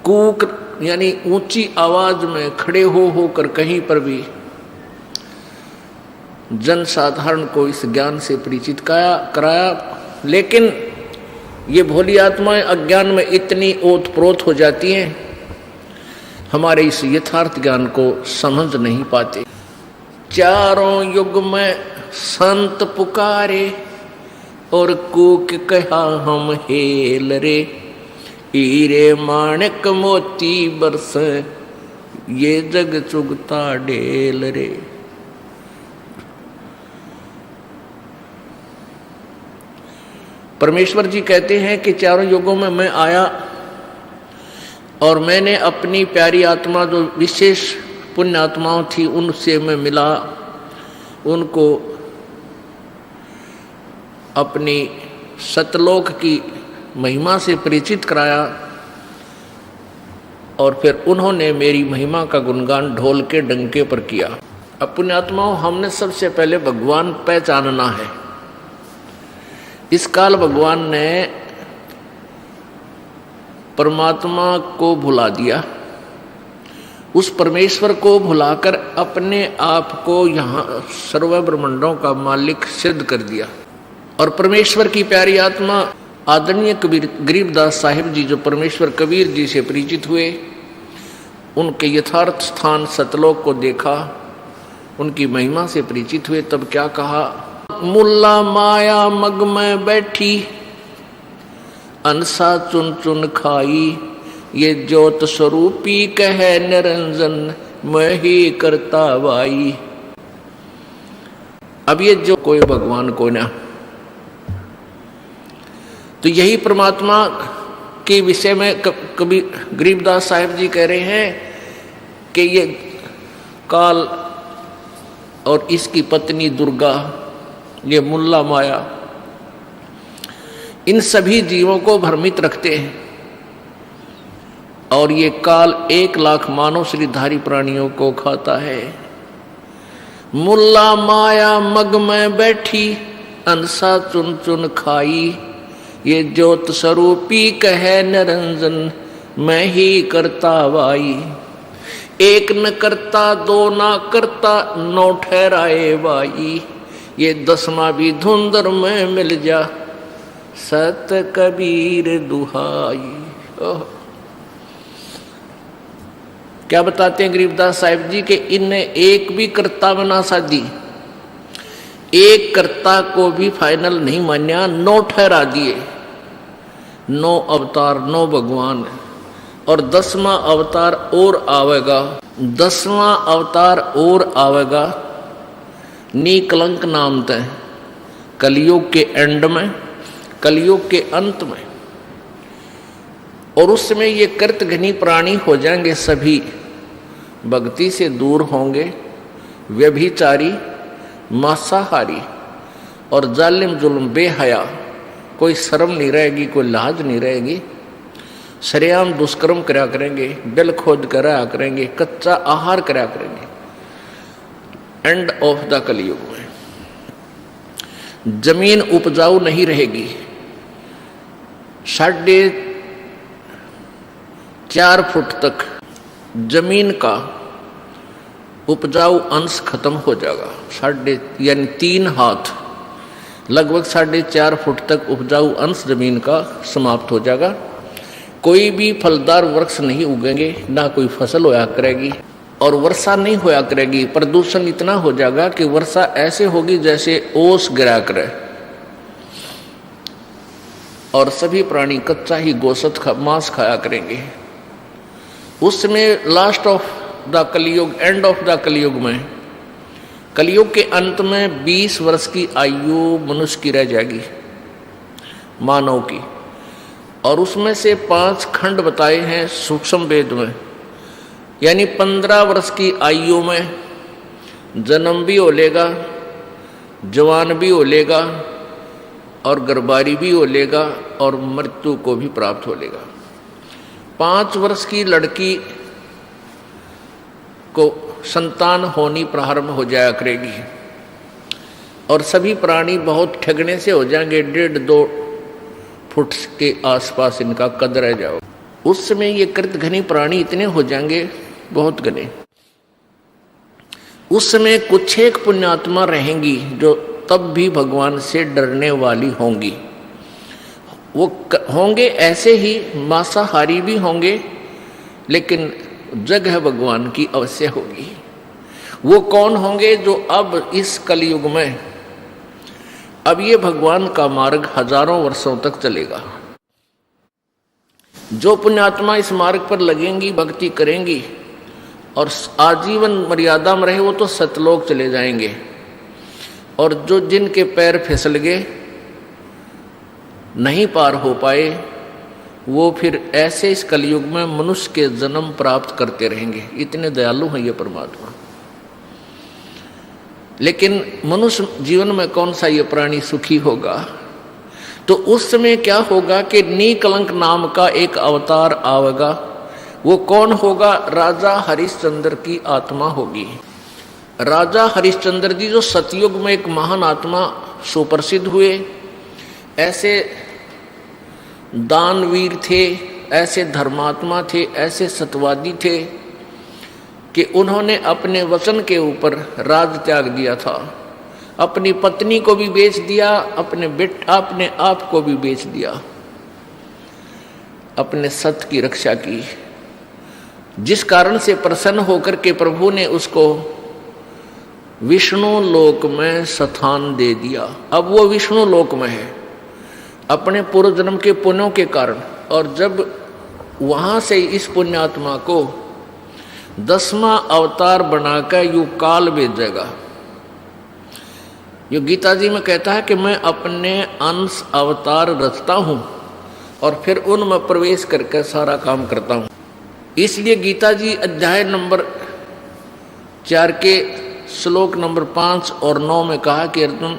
कूक यानी ऊंची आवाज में खड़े हो होकर कहीं पर भी जन साधारण को इस ज्ञान से परिचित कराया। लेकिन ये भोली आत्माएं अज्ञान में इतनी ओतप्रोत हो जाती हैं, हमारे इस यथार्थ ज्ञान को समझ नहीं पाते। चारों युग में संत पुकारे और कूक कहा हम हेल रे, हीरे माणिक मोती बरस ये जग चुगता ढेल रे। परमेश्वर जी कहते हैं कि चारों युगों में मैं आया और मैंने अपनी प्यारी आत्मा जो विशेष पुण्य आत्माओं थी उनसे मैं मिला, उनको अपनी सतलोक की महिमा से परिचित कराया और फिर उन्होंने मेरी महिमा का गुणगान ढोल के डंके पर किया। अब पुण्यात्माओं, हमने सबसे पहले भगवान पहचानना है। इस काल भगवान ने परमात्मा को भुला दिया, उस परमेश्वर को भुलाकर अपने आप को यहाँ सर्व ब्रह्मांडों का मालिक सिद्ध कर दिया। और परमेश्वर की प्यारी आत्मा आदरणीय गरीबदास साहिब जी जो परमेश्वर कबीर जी से परिचित हुए, उनके यथार्थ स्थान सतलोक को देखा, उनकी महिमा से परिचित हुए, तब क्या कहा? मुल्ला माया मग में बैठी अनसा चुन चुन खाई, ये ज्योत स्वरूपी कहे निरंजन मैं ही करता वाई। अब ये जो कोई भगवान को ना, तो यही परमात्मा के विषय में कभी गरीबदास साहिब जी कह रहे हैं कि ये काल और इसकी पत्नी दुर्गा, ये मुल्ला माया, इन सभी जीवों को भ्रमित रखते हैं। और ये काल 1,00,000 मानव शरीरधारी प्राणियों को खाता है। मुल्ला माया मग में बैठी अनसा चुन चुन खाई, ये ज्योत स्वरूपी कहे निरंजन मैं ही करता वाई। एक न करता दो ना करता नौ ठहराए वाई, ये 10वां भी धुंधर में मिल जा सत कबीर दुहाई। क्या बताते हैं गरीबदास साहिब जी कि इनने एक भी कर्ता में ना साधी, एक कर्ता को भी फाइनल नहीं मान्या, 9 ठहरा दिए। 9 अवतार, 9 भगवान, और 10वां अवतार और आवेगा, 10वां अवतार और आवेगा निकलंक नाम तय, कलयुग के एंड में, कलयुग के अंत में। और उस समय ये कृतघ्नी प्राणी हो जाएंगे, सभी भक्ति से दूर होंगे, व्यभिचारी, मांसाहारी और जालिम जुल्म बेहया, कोई शर्म नहीं रहेगी, कोई लाज नहीं रहेगी, सरेआम दुष्कर्म करा करेंगे, बिल खोद करा करेंगे, कच्चा आहार करा करेंगे। एंड ऑफ द कलयुग में जमीन उपजाऊ नहीं रहेगी, 4.5 फुट तक जमीन का उपजाऊ अंश खत्म हो जाएगा। यानी 3 हाथ, लगभग 4.5 फुट तक उपजाऊ अंश जमीन का समाप्त हो जाएगा। कोई भी फलदार वृक्ष नहीं उगेंगे, ना कोई फसल होया करेगी, और वर्षा नहीं होया करेगी। प्रदूषण इतना हो जाएगा कि वर्षा ऐसे होगी जैसे ओस गिरा करे, और सभी प्राणी कच्चा ही गोश्त मांस खाया करेंगे। उसमें लास्ट ऑफ द कलयुग, एंड ऑफ द कलयुग में, कलयुग के अंत में 20 वर्ष की आयु मनुष्य की रह जाएगी, मानव की। और उसमें से 5 खंड बताए हैं सूक्ष्म वेद में, यानी 15 वर्ष की आयु में जन्म भी हो लेगा, जवान भी हो लेगा, और गर्भारी भी हो लेगा, और मृत्यु को भी प्राप्त हो लेगा। 5 वर्ष की लड़की को संतान होनी प्रारंभ हो जाया करेगी और सभी प्राणी बहुत ठगने से हो जाएंगे, 1.5-2 फुट के आसपास इनका कद रह जाओ। उस समय ये कृत घनी प्राणी इतने हो जाएंगे, बहुत घने। उस समय कुछ एक पुण्यात्मा रहेंगी जो तब भी भगवान से डरने वाली होंगी। वो होंगे ऐसे ही मांसाहारी भी होंगे, लेकिन जगह भगवान की अवश्य होगी। वो कौन होंगे? जो अब इस कलयुग में, अब ये भगवान का मार्ग हजारों वर्षों तक चलेगा। जो पुण्यात्मा इस मार्ग पर लगेंगी, भक्ति करेंगी और आजीवन मर्यादा में रहे, वो तो सतलोक चले जाएंगे। और जो जिनके पैर फिसल गए, नहीं पार हो पाए, वो फिर ऐसे इस कलयुग में मनुष्य के जन्म प्राप्त करते रहेंगे। इतने दयालु हैं ये परमात्मा। लेकिन मनुष्य जीवन में कौन सा ये प्राणी सुखी होगा? तो उस समय क्या होगा कि निकलंक नाम का एक अवतार आवेगा। वो कौन होगा? राजा हरिश्चंद्र की आत्मा होगी। राजा हरिश्चंद्र जी जो सतयुग में एक महान आत्मा सुप्रसिद्ध हुए, ऐसे दानवीर थे, ऐसे धर्मात्मा थे, ऐसे सत्यवादी थे कि उन्होंने अपने वचन के ऊपर राज त्याग दिया था। अपनी पत्नी को भी बेच दिया, अपने आप को भी बेच दिया, अपने सत्य की रक्षा की। जिस कारण से प्रसन्न होकर के प्रभु ने उसको विष्णु लोक में स्थान दे दिया। अब वो विष्णु लोक में है अपने पूर्व जन्म के पुण्यों के कारण। और जब वहां से इस पुण्यात्मा को 10वां अवतार बनाकर यू काल भेजेगा। यो गीता जी में कहता है कि मैं अपने अंश अवतार रचता हूं और फिर उनमें प्रवेश करके सारा काम करता हूं। इसलिए गीता जी अध्याय नंबर 4 के श्लोक नंबर 5 और 9 में कहा कि अर्जुन,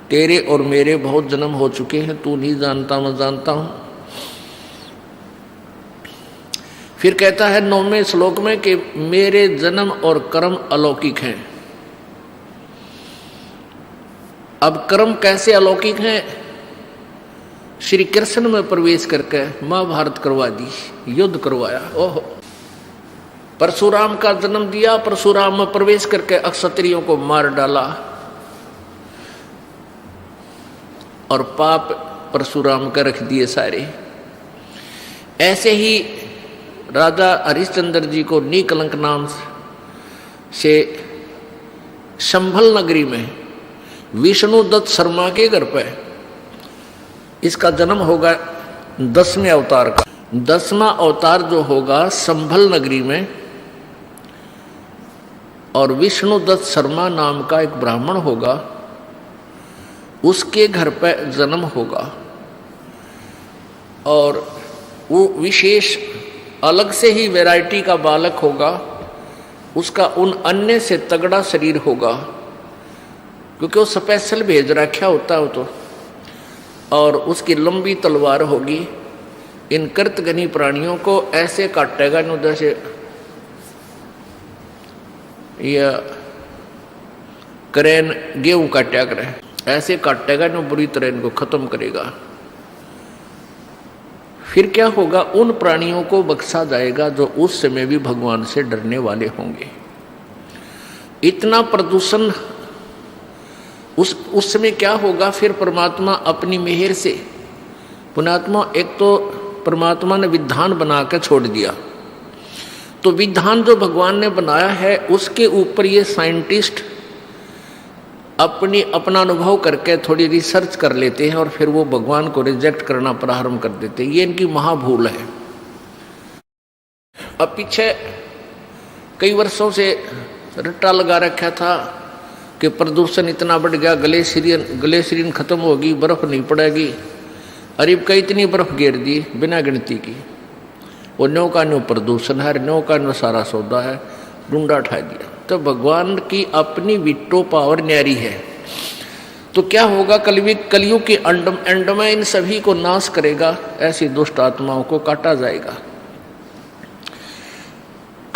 तेरे और मेरे बहुत जन्म हो चुके हैं, तू नहीं जानता, मैं जानता हूं। फिर कहता है 9वें श्लोक में कि मेरे जन्म और कर्म अलौकिक हैं। अब कर्म कैसे अलौकिक हैं? श्री कृष्ण में प्रवेश करके महाभारत करवा दी, युद्ध करवाया। ओहो, परशुराम का जन्म दिया, परशुराम में प्रवेश करके अक्षत्रियों को मार डाला और पाप परशुराम का रख दिए सारे। ऐसे ही राजा हरिश्चंद्र जी को निकलंक नाम से संभल नगरी में विष्णुदत्त शर्मा के घर पर इसका जन्म होगा 10वें अवतार का। 10वां अवतार जो होगा संभल नगरी में, और विष्णुदत्त शर्मा नाम का एक ब्राह्मण होगा, उसके घर पर जन्म होगा। और वो विशेष अलग से ही वैरायटी का बालक होगा। उसका उन अन्य से तगड़ा शरीर होगा, क्योंकि वो स्पेशल भेज रखा होता है वो तो। और उसकी लंबी तलवार होगी। इन कृतघ्नी प्राणियों को ऐसे काटेगा न जैसे या करेन गेहूं काटा करे, ऐसे काटेगा न बुरी तरह इनको खत्म करेगा। फिर क्या होगा? उन प्राणियों को बख्शा जाएगा जो उस समय भी भगवान से डरने वाले होंगे। इतना प्रदूषण उस समय क्या होगा? फिर परमात्मा अपनी मेहर से, पुण्यात्मा, एक तो परमात्मा ने विधान बना कर छोड़ दिया, तो विधान जो भगवान ने बनाया है उसके ऊपर ये साइंटिस्ट अपना अनुभव करके थोड़ी रिसर्च कर लेते हैं और फिर वो भगवान को रिजेक्ट करना प्रारंभ कर देते हैं। ये इनकी महाभूल है। अब पीछे कई वर्षों से रट्टा लगा रखा था कि प्रदूषण इतना बढ़ गया, ग्लेशियन खत्म होगी, बर्फ नहीं पड़ेगी। अरीब का इतनी बर्फ गिर दी बिना गिनती की। वो न्यो का न्यो प्रदूषण है, न्यो का न्यो सारा सौदा है, डूंडा उठा दिया। तो भगवान की अपनी विटो पावर न्यारी है। तो क्या होगा? कलयुग के एंड में इन सभी को नाश करेगा, ऐसी दुष्ट आत्माओं को काटा जाएगा।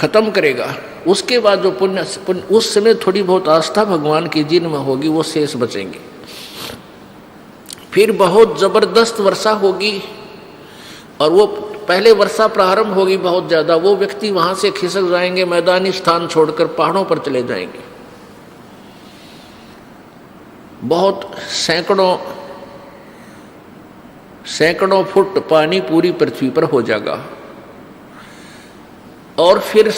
खत्म करेगा। उसके बाद जो पुण्य उस समय थोड़ी बहुत आस्था भगवान की जिनमें होगी वो शेष बचेंगे। फिर बहुत जबरदस्त वर्षा होगी और वो पहले वर्षा प्रारंभ होगी बहुत ज्यादा, वो व्यक्ति वहां से खिसक जाएंगे, मैदानी स्थान छोड़कर पहाड़ों पर चले जाएंगे। बहुत सैकड़ों फुट पानी पूरी पृथ्वी पर हो जाएगा और फिर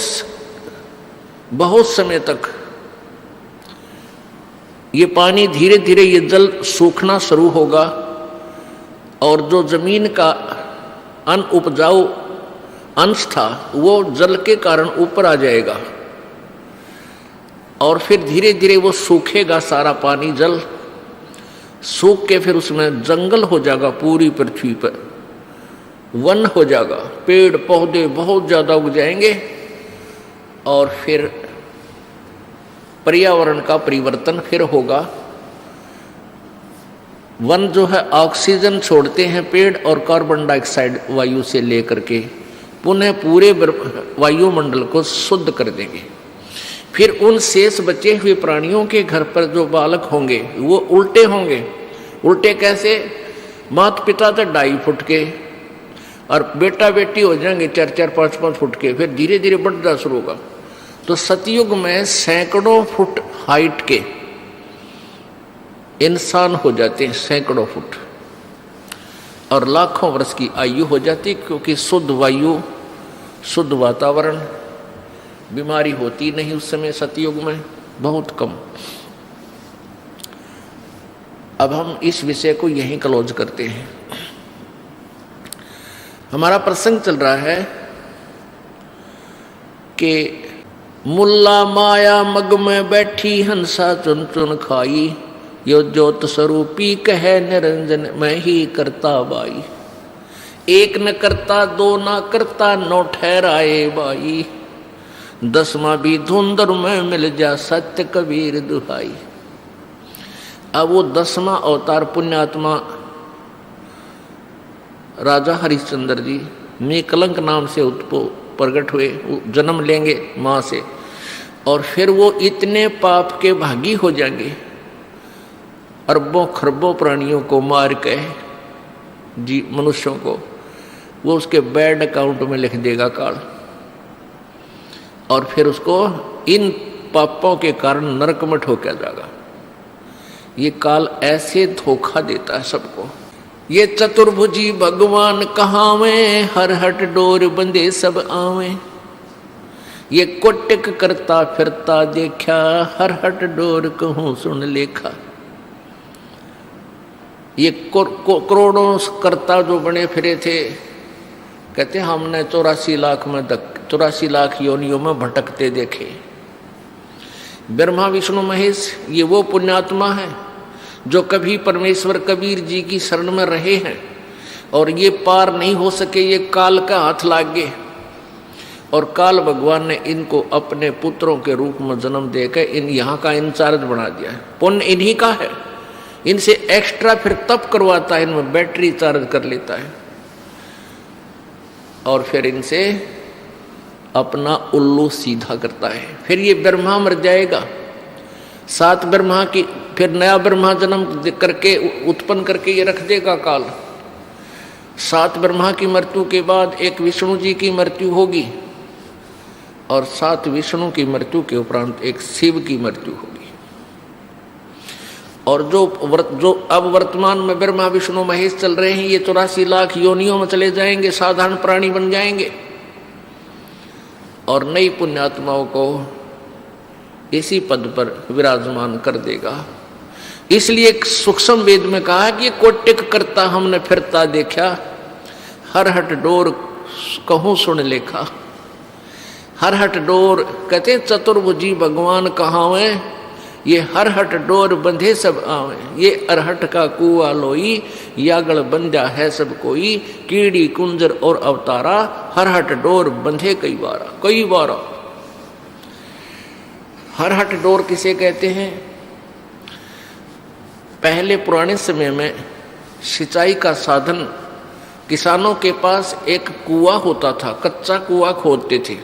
बहुत समय तक ये पानी धीरे धीरे ये जल सूखना शुरू होगा और जो जमीन का अनउपजाऊ अंश था वो जल के कारण ऊपर आ जाएगा और फिर धीरे धीरे वो सूखेगा, सारा पानी जल सूख के फिर उसमें जंगल हो जाएगा, पूरी पृथ्वी पर वन हो जाएगा, पेड़ पौधे बहुत ज्यादा उग जाएंगे और फिर पर्यावरण का परिवर्तन फिर होगा। वन जो है ऑक्सीजन छोड़ते हैं पेड़ और कार्बन डाइऑक्साइड वायु से लेकर के पुनः पूरे वायुमंडल को शुद्ध कर देंगे। फिर उन शेष बचे हुए प्राणियों के घर पर जो बालक होंगे वो उल्टे होंगे। उल्टे कैसे? माता पिता तो 2.5 फुट के और बेटा बेटी हो जाएंगे 4-4, 5-5 फुट के, फिर धीरे धीरे बढ़ना शुरू होगा। तो सतयुग में सैकड़ों फुट हाइट के इंसान हो जाते हैं, सैकड़ों फुट, और लाखों वर्ष की आयु हो जाती, क्योंकि शुद्ध वायु, शुद्ध वातावरण, बीमारी होती नहीं उस समय सतयुग में, बहुत कम। अब हम इस विषय को यहीं क्लोज करते हैं। हमारा प्रसंग चल रहा है कि मुल्ला माया मग में बैठी हंसा चुन चुन खाई, यो ज्योत स्वरूपी कहे निरंजन मैं ही करता बाई। एक न करता दो न करता नौ ठहराए बाई, 10वां भी धुंधर में मिल जा सत्य कबीर दुहाई। अब वो 10वां अवतार पुण्यात्मा राजा हरिश्चंद्र जी निकलंक नाम से प्रकट हुए, जन्म लेंगे माँ से, और फिर वो इतने पाप के भागी हो जाएंगे, अरबों खरबों प्राणियों को मार के जी मनुष्यों को वो उसके बैड अकाउंट में लिख देगा काल, और फिर उसको इन पापों के कारण नरक में ठोका जाएगा। ये काल ऐसे धोखा देता है सबको। ये चतुर्भुजी भगवान कहावे, हर हट डोर बंदे सब आवे। ये कोटिक करता फिरता देखा, हर हट डोर कहूं सुन लेखा। ये करोड़ों करता जो बने फिरे थे, कहते हमने 84 लाख योनियों में भटकते देखे। ब्रह्मा विष्णु महेश ये वो पुण्यात्मा है जो कभी परमेश्वर कबीर जी की शरण में रहे हैं और ये पार नहीं हो सके, ये काल का हाथ लाग गए, और काल भगवान ने इनको अपने पुत्रों के रूप में जन्म देकर इन यहाँ का इंचार्ज बना दिया है। पुण्य इन्हीं का है, इनसे एक्स्ट्रा फिर तप करवाता है, इनमें बैटरी चार्ज कर लेता है और फिर इनसे अपना उल्लू सीधा करता है। फिर ये ब्रह्मा मर जाएगा, 7 ब्रह्मा की फिर नया ब्रह्मा जन्म करके उत्पन्न करके ये रख देगा काल। 7 ब्रह्मा की मृत्यु के बाद एक विष्णु जी की मृत्यु होगी और 7 विष्णु की मृत्यु के उपरांत एक शिव की मृत्यु होगी। और जो अब वर्तमान में ब्रह्मा विष्णु महेश चल रहे हैं, ये 84 लाख योनियों में चले जाएंगे, साधारण प्राणी बन जाएंगे और नई पुण्यात्माओं को इसी पद पर विराजमान कर देगा। इसलिए सूक्ष्म वेद में कहा कि कोटिक करता हमने फिरता देखा, हर हट डोर कहूं सुन लेखा। हर हट डोर कहते चतुर्भुजी भगवान कहावे, ये हर हट डोर बंधे सब आवे। ये अरहट का कुआ लोई, यागड़ बंधा है सब कोई। कीड़ी कुंजर और अवतारा, हर हट डोर बंधे कई बारा। हर हट डोर किसे कहते हैं? पहले पुराने समय में सिंचाई का साधन, किसानों के पास एक कुआं होता था, कच्चा कुआं खोदते थे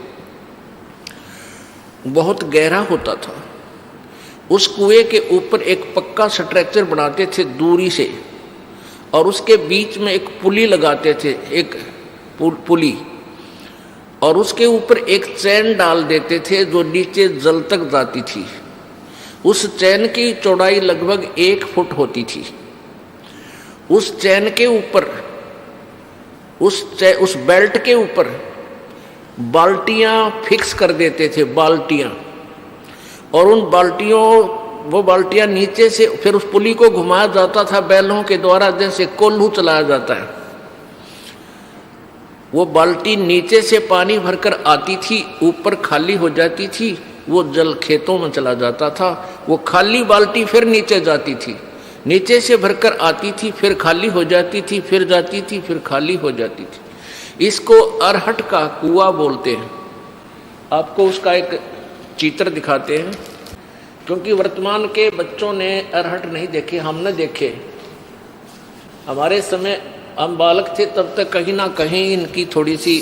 बहुत गहरा होता था। उस कुएं के ऊपर एक पक्का स्ट्रक्चर बनाते थे दूरी से, और उसके बीच में एक पुली लगाते थे, एक पुली, और उसके ऊपर एक चैन डाल देते थे जो नीचे जल तक जाती थी। उस चैन की चौड़ाई लगभग 1 फुट होती थी। उस चैन के ऊपर, उस बेल्ट के ऊपर बाल्टियां फिक्स कर देते थे, बाल्टियां, और उन वो बाल्टियां नीचे से फिर उस पुली को घुमाया जाता था बैलों के द्वारा, जैसे कोल्हू चलाया जाता है। वो बाल्टी नीचे से पानी भरकर आती थी, ऊपर खाली हो जाती थी, वो जल खेतों में चला जाता था। वो खाली बाल्टी फिर नीचे जाती थी, नीचे से भरकर आती थी, फिर खाली हो जाती थी, फिर जाती थी, फिर खाली हो जाती थी। इसको अरहट का कुआं बोलते हैं। आपको उसका एक चित्र दिखाते हैं, क्योंकि वर्तमान के बच्चों ने अरहट नहीं देखे, हमने देखे। हमारे समय हम बालक थे तब तक कहीं ना कहीं इनकी थोड़ी सी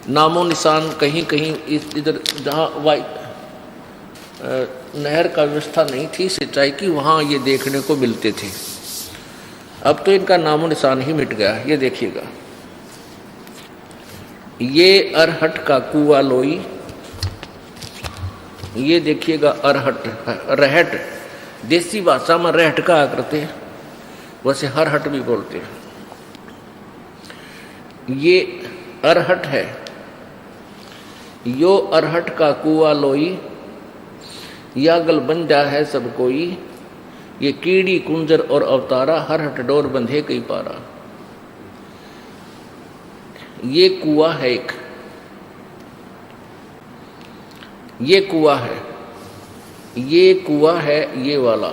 नामो निशान कहीं कहीं इधर जहाँ नहर का व्यवस्था नहीं थी सिंचाई की, वहाँ ये देखने को मिलते थे। अब तो इनका नामो निशान ही मिट गया। ये देखिएगा, ये अरहट का कुआं लोई, ये देखिएगा अरहट, रहट, देसी भाषा में रहट कहा करते हैं, वैसे हरहट भी बोलते हैं। ये अरहट है, यो अरहट का कुआं लोई, या गलबंजा है सब कोई, ये कीड़ी कुंजर और अवतारा, हरहट डोर बंधे कई पारा। ये कुआं है एक, ये कुआं है, ये कुआं है, ये वाला,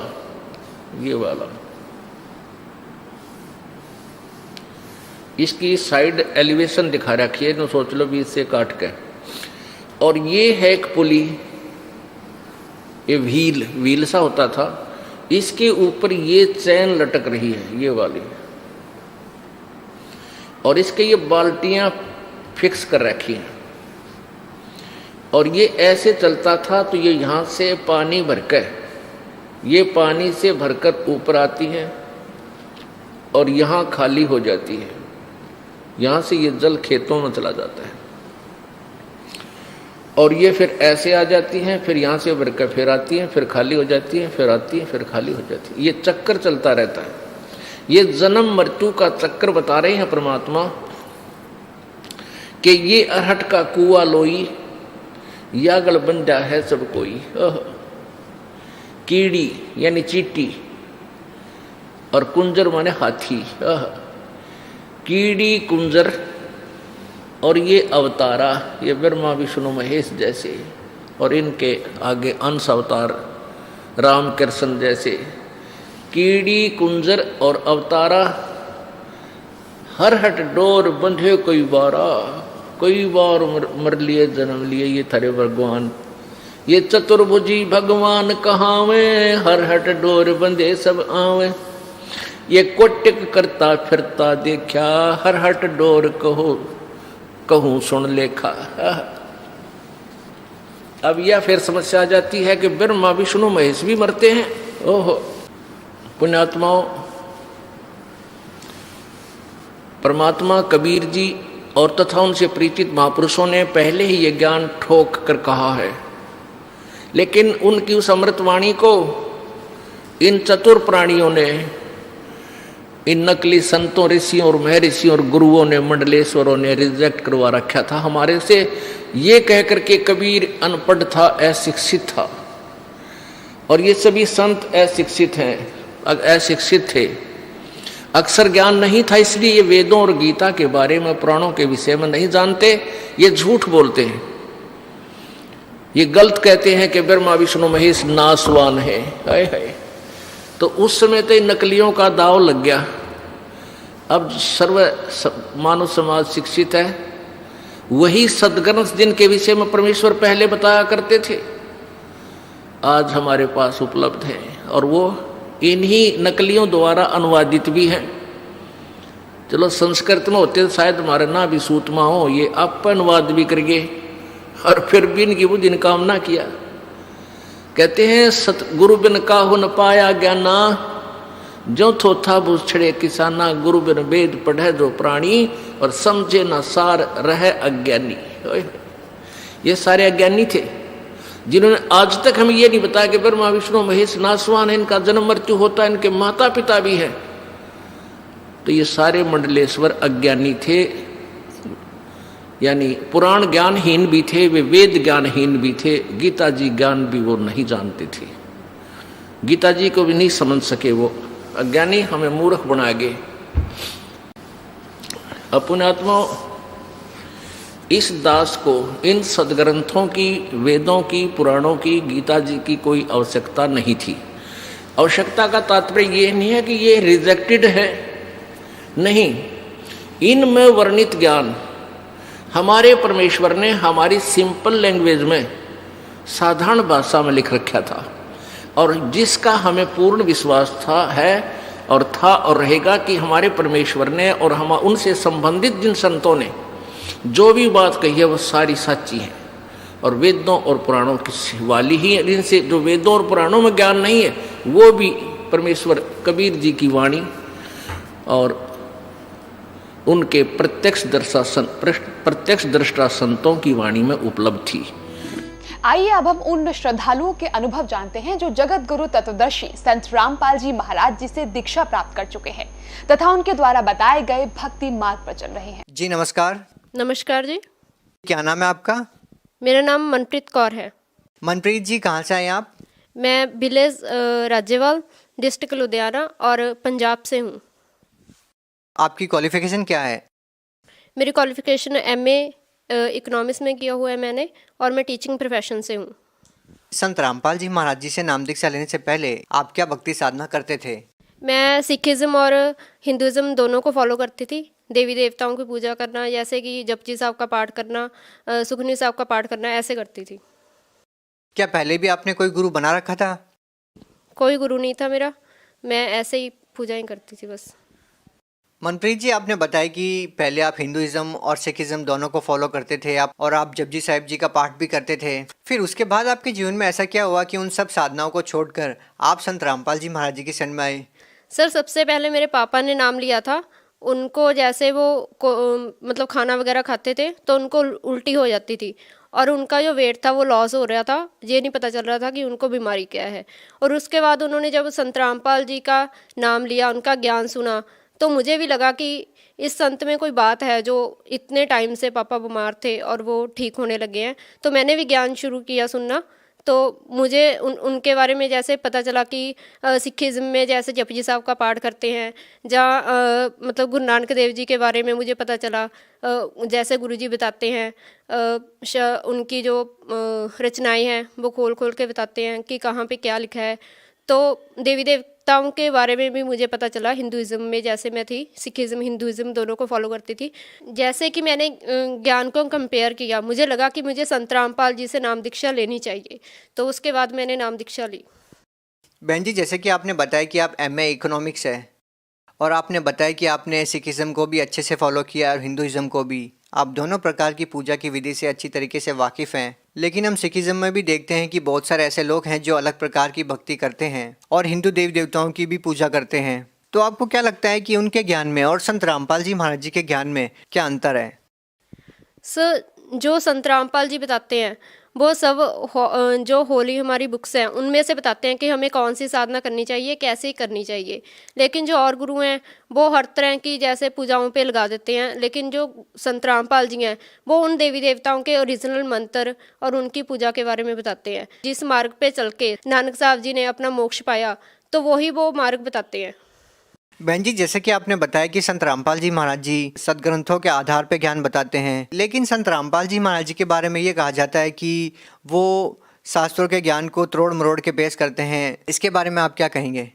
ये वाला। इसकी साइड एलिवेशन दिखा रखी है, तो सोच लो 20 से काट के। और ये है एक पुली, ये व्हील सा होता था, इसके ऊपर ये चैन लटक रही है, ये वाली, और इसके ये बाल्टियां फिक्स कर रखी हैं। और ये ऐसे चलता था, तो ये यहाँ से पानी भरकर, ये पानी से भरकर ऊपर आती है और यहाँ खाली हो जाती है। यहाँ से ये जल खेतों में चला जाता है, और ये फिर ऐसे आ जाती हैं, फिर यहाँ से भरकर फिर आती हैं, फिर खाली हो जाती हैं, फिर आती हैं, फिर खाली हो जाती है। ये चक्कर चलता रहता है। ये जन्म मृत्यु का चक्कर बता रहे हैं परमात्मा कि ये अरहट का कुआं लोई, या गलबंजा है सब कोई। कीड़ी यानी चींटी, और कुंजर माने हाथी। कीड़ी कुंजर, और ये अवतारा, ये ब्रह्मा विष्णु महेश जैसे, और इनके आगे अंश अवतार राम कृष्ण जैसे। कीड़ी कुंजर और अवतारा, हरहट डोर बंधे कई बार मर लिए जन्म लिए ये थारे भगवान। ये चतुर्भुजी भगवान कहावे, हरहट डोर बंधे सब आवे। ये कोटिक करता फिरता देखा, हरहट डोर कहूँ सुन लेखा। अब यह फिर समस्या आ जाती है कि ब्रह्मा विष्णु महेश भी मरते हैं। ओहो पुण्यात्माओं, परमात्मा कबीर जी और तथा उनसे प्रीतित महापुरुषों ने पहले ही ये ज्ञान ठोक कर कहा है, लेकिन उनकी उस अमृतवाणी को इन चतुर प्राणियों ने, इन नकली संतों, ऋषियों और महर्षियों और गुरुओं ने, मंडलेश्वरों ने रिजेक्ट करवा रखा था हमारे से, ये कहकर के कबीर अनपढ़ था, अशिक्षित था। और ये सभी संत अशिक्षित हैं, अशिक्षित थे, अक्षर ज्ञान नहीं था, इसलिए ये वेदों और गीता के बारे में, पुराणों के विषय में नहीं जानते। ये झूठ बोलते हैं, ये गलत कहते हैं कि ब्रह्मा विष्णु महेश नासवान है। हाय हाय, तो उस समय तो नकलियों का दाव लग गया। अब मानव समाज शिक्षित है, वही सदग्रंथ जिनके विषय में परमेश्वर पहले बताया करते थे आज हमारे पास उपलब्ध है, और वो इन्हीं नकलियों द्वारा अनुवादित भी हैं। चलो संस्कृत में होते तो शायद हमारे ना भी सूतमा हो, ये आप अनुवाद भी करिए, और फिर भी इनकी बुद्धि ने काम ना किया। कहते हैं सतगुरु बिन काहु न पाया ज्ञाना, जो थोथा बुछड़े किसाना, गुरु बिन वेद पढ़े जो प्राणी, और समझे न सार रहे अज्ञानी। ये सारे अज्ञानी थे जिन्होंने आज तक हमें ये नहीं बताया कि ब्रह्मा विष्णु महेश नासवान है, इनका जन्म मृत्यु होता है, इनके माता पिता भी हैं। तो ये सारे मंडलेश्वर अज्ञानी थे, यानी पुराण ज्ञानहीन भी थे, वे वेद ज्ञानहीन भी थे, गीता जी ज्ञान भी वो नहीं जानते थे, गीता जी को भी नहीं समझ सके। वो अज्ञानी हमें मूर्ख बना गए। अपने आत्मा इस दास को इन सदग्रंथों की, वेदों की, पुराणों की, गीता जी की कोई आवश्यकता नहीं थी। आवश्यकता का तात्पर्य ये नहीं है कि ये रिजेक्टेड है, नहीं, इनमें वर्णित ज्ञान हमारे परमेश्वर ने हमारी सिंपल लैंग्वेज में, साधारण भाषा में लिख रखा था, और जिसका हमें पूर्ण विश्वास था और रहेगा कि हमारे परमेश्वर ने और हम उनसे संबंधित जिन संतों ने जो भी बात कही है वो सारी सच्ची है, और वेदों और पुराणों की वाली ही है। जिनसे जो वेदों और पुराणों में ज्ञान नहीं है वो भी परमेश्वर कबीर जी की वाणी और उनके प्रत्यक्ष दृष्टा संतों की वाणी में उपलब्ध थी। आइए अब हम उन श्रद्धालुओं के अनुभव जानते हैं जो जगत गुरु तत्वदर्शी संत रामपाल जी महाराज जी से दीक्षा प्राप्त कर चुके हैं तथा उनके द्वारा बताए गए भक्ति मार्ग पर चल रहे हैं। जी नमस्कार। नमस्कार जी। क्या नाम है आपका? मेरा नाम मनप्रीत कौर है। मनप्रीत जी, कहाँ से आए आप? मैं विलेज राज्यवाल, डिस्ट्रिक्ट लुधियाना और पंजाब से हूँ। आपकी क्वालिफिकेशन क्या है? मेरी क्वालिफिकेशन MA इकोनॉमिक्स में किया हुआ है मैंने, और मैं टीचिंग प्रोफेशन से हूँ। संत रामपाल जी महाराज जी से नाम दीक्षा लेने से पहले आप क्या भक्ति साधना करते थे? मैं सिखिज़्म और हिंदुज़्म दोनों को फॉलो करती थी। देवी देवताओं की पूजा करना, जैसे कि जपजी साहब का पाठ करना, सुखमनी साहब का पाठ करना, ऐसे करती थी। क्या पहले भी आपने कोई गुरु बना रखा था? कोई गुरु नहीं था मेरा, मैं ऐसे ही पूजाएं करती थी बस। मनप्रीत जी, आपने बताया कि पहले आप हिंदुइज्म और सिखिज्म दोनों को फॉलो करते थे और आप जपजी साहिब जी का पाठ भी करते थे। फिर उसके बाद आपके जीवन में ऐसा क्या हुआ कि उन सब साधनाओं को छोड़कर आप संत रामपाल जी महाराज जी की शरण में आए? सर, सबसे पहले मेरे पापा ने नाम लिया था। उनको जैसे वो मतलब खाना वगैरह खाते थे तो उनको उल्टी हो जाती थी, और उनका जो वेट था वो लॉस हो रहा था। ये नहीं पता चल रहा था कि उनको बीमारी क्या है। और उसके बाद उन्होंने जब संत रामपाल जी का नाम लिया, उनका ज्ञान सुना, तो मुझे भी लगा कि इस संत में कोई बात है। जो इतने टाइम से पापा बीमार थे और वो ठीक होने लगे हैं, तो मैंने भी ज्ञान शुरू किया सुनना। तो मुझे उनके बारे में जैसे पता चला कि सिखिज़्म में जैसे जपजी साहब का पाठ करते हैं, जहाँ मतलब गुरु नानक देव जी के बारे में मुझे पता चला। जैसे गुरुजी बताते हैं, उनकी जो रचनाएं हैं वो खोल खोल के बताते हैं कि कहाँ पे क्या लिखा है। तो देवी देवताओं के बारे में भी मुझे पता चला। हिंदुइज्म में जैसे मैं थी, सिखिज़्म हिंदुइज्म दोनों को फॉलो करती थी। जैसे कि मैंने ज्ञान को कंपेयर किया, मुझे लगा कि मुझे संत रामपाल जी से नाम दीक्षा लेनी चाहिए, तो उसके बाद मैंने नाम दीक्षा ली। बहन जी, जैसे कि आपने बताया कि आप MA इकोनॉमिक्स है और आपने बताया कि आपने सिखिज़्म को भी अच्छे से फॉलो किया और हिंदुइज्म को भी, आप दोनों प्रकार की पूजा की विधि से अच्छी तरीके से वाकिफ़ हैं। लेकिन हम सिखिज़्म में भी देखते हैं कि बहुत सारे ऐसे लोग हैं जो अलग प्रकार की भक्ति करते हैं और हिंदू देवी देवताओं की भी पूजा करते हैं। तो आपको क्या लगता है कि उनके ज्ञान में और संत रामपाल जी महाराज जी के ज्ञान में क्या अंतर है? सर, जो संत रामपाल जी बताते हैं वो सब जो होली हमारी बुक्स हैं उनमें से बताते हैं कि हमें कौन सी साधना करनी चाहिए, कैसे करनी चाहिए। लेकिन जो और गुरु हैं वो हर तरह की जैसे पूजाओं पे लगा देते हैं। लेकिन जो संत रामपाल जी हैं वो उन देवी देवताओं के ओरिजिनल मंत्र और उनकी पूजा के बारे में बताते हैं। जिस मार्ग पे चल के नानक साहब जी ने अपना मोक्ष पाया, तो वही वो मार्ग बताते हैं। बहन जी, जैसे कि आपने बताया कि संत रामपाल जी महाराज जी सदग्रंथों के आधार पर ज्ञान बताते हैं, लेकिन संत रामपाल जी महाराज जी के बारे में ये कहा जाता है कि वो शास्त्रों के ज्ञान को तोड़ मरोड़ के पेश करते हैं। इसके बारे में आप क्या कहेंगे?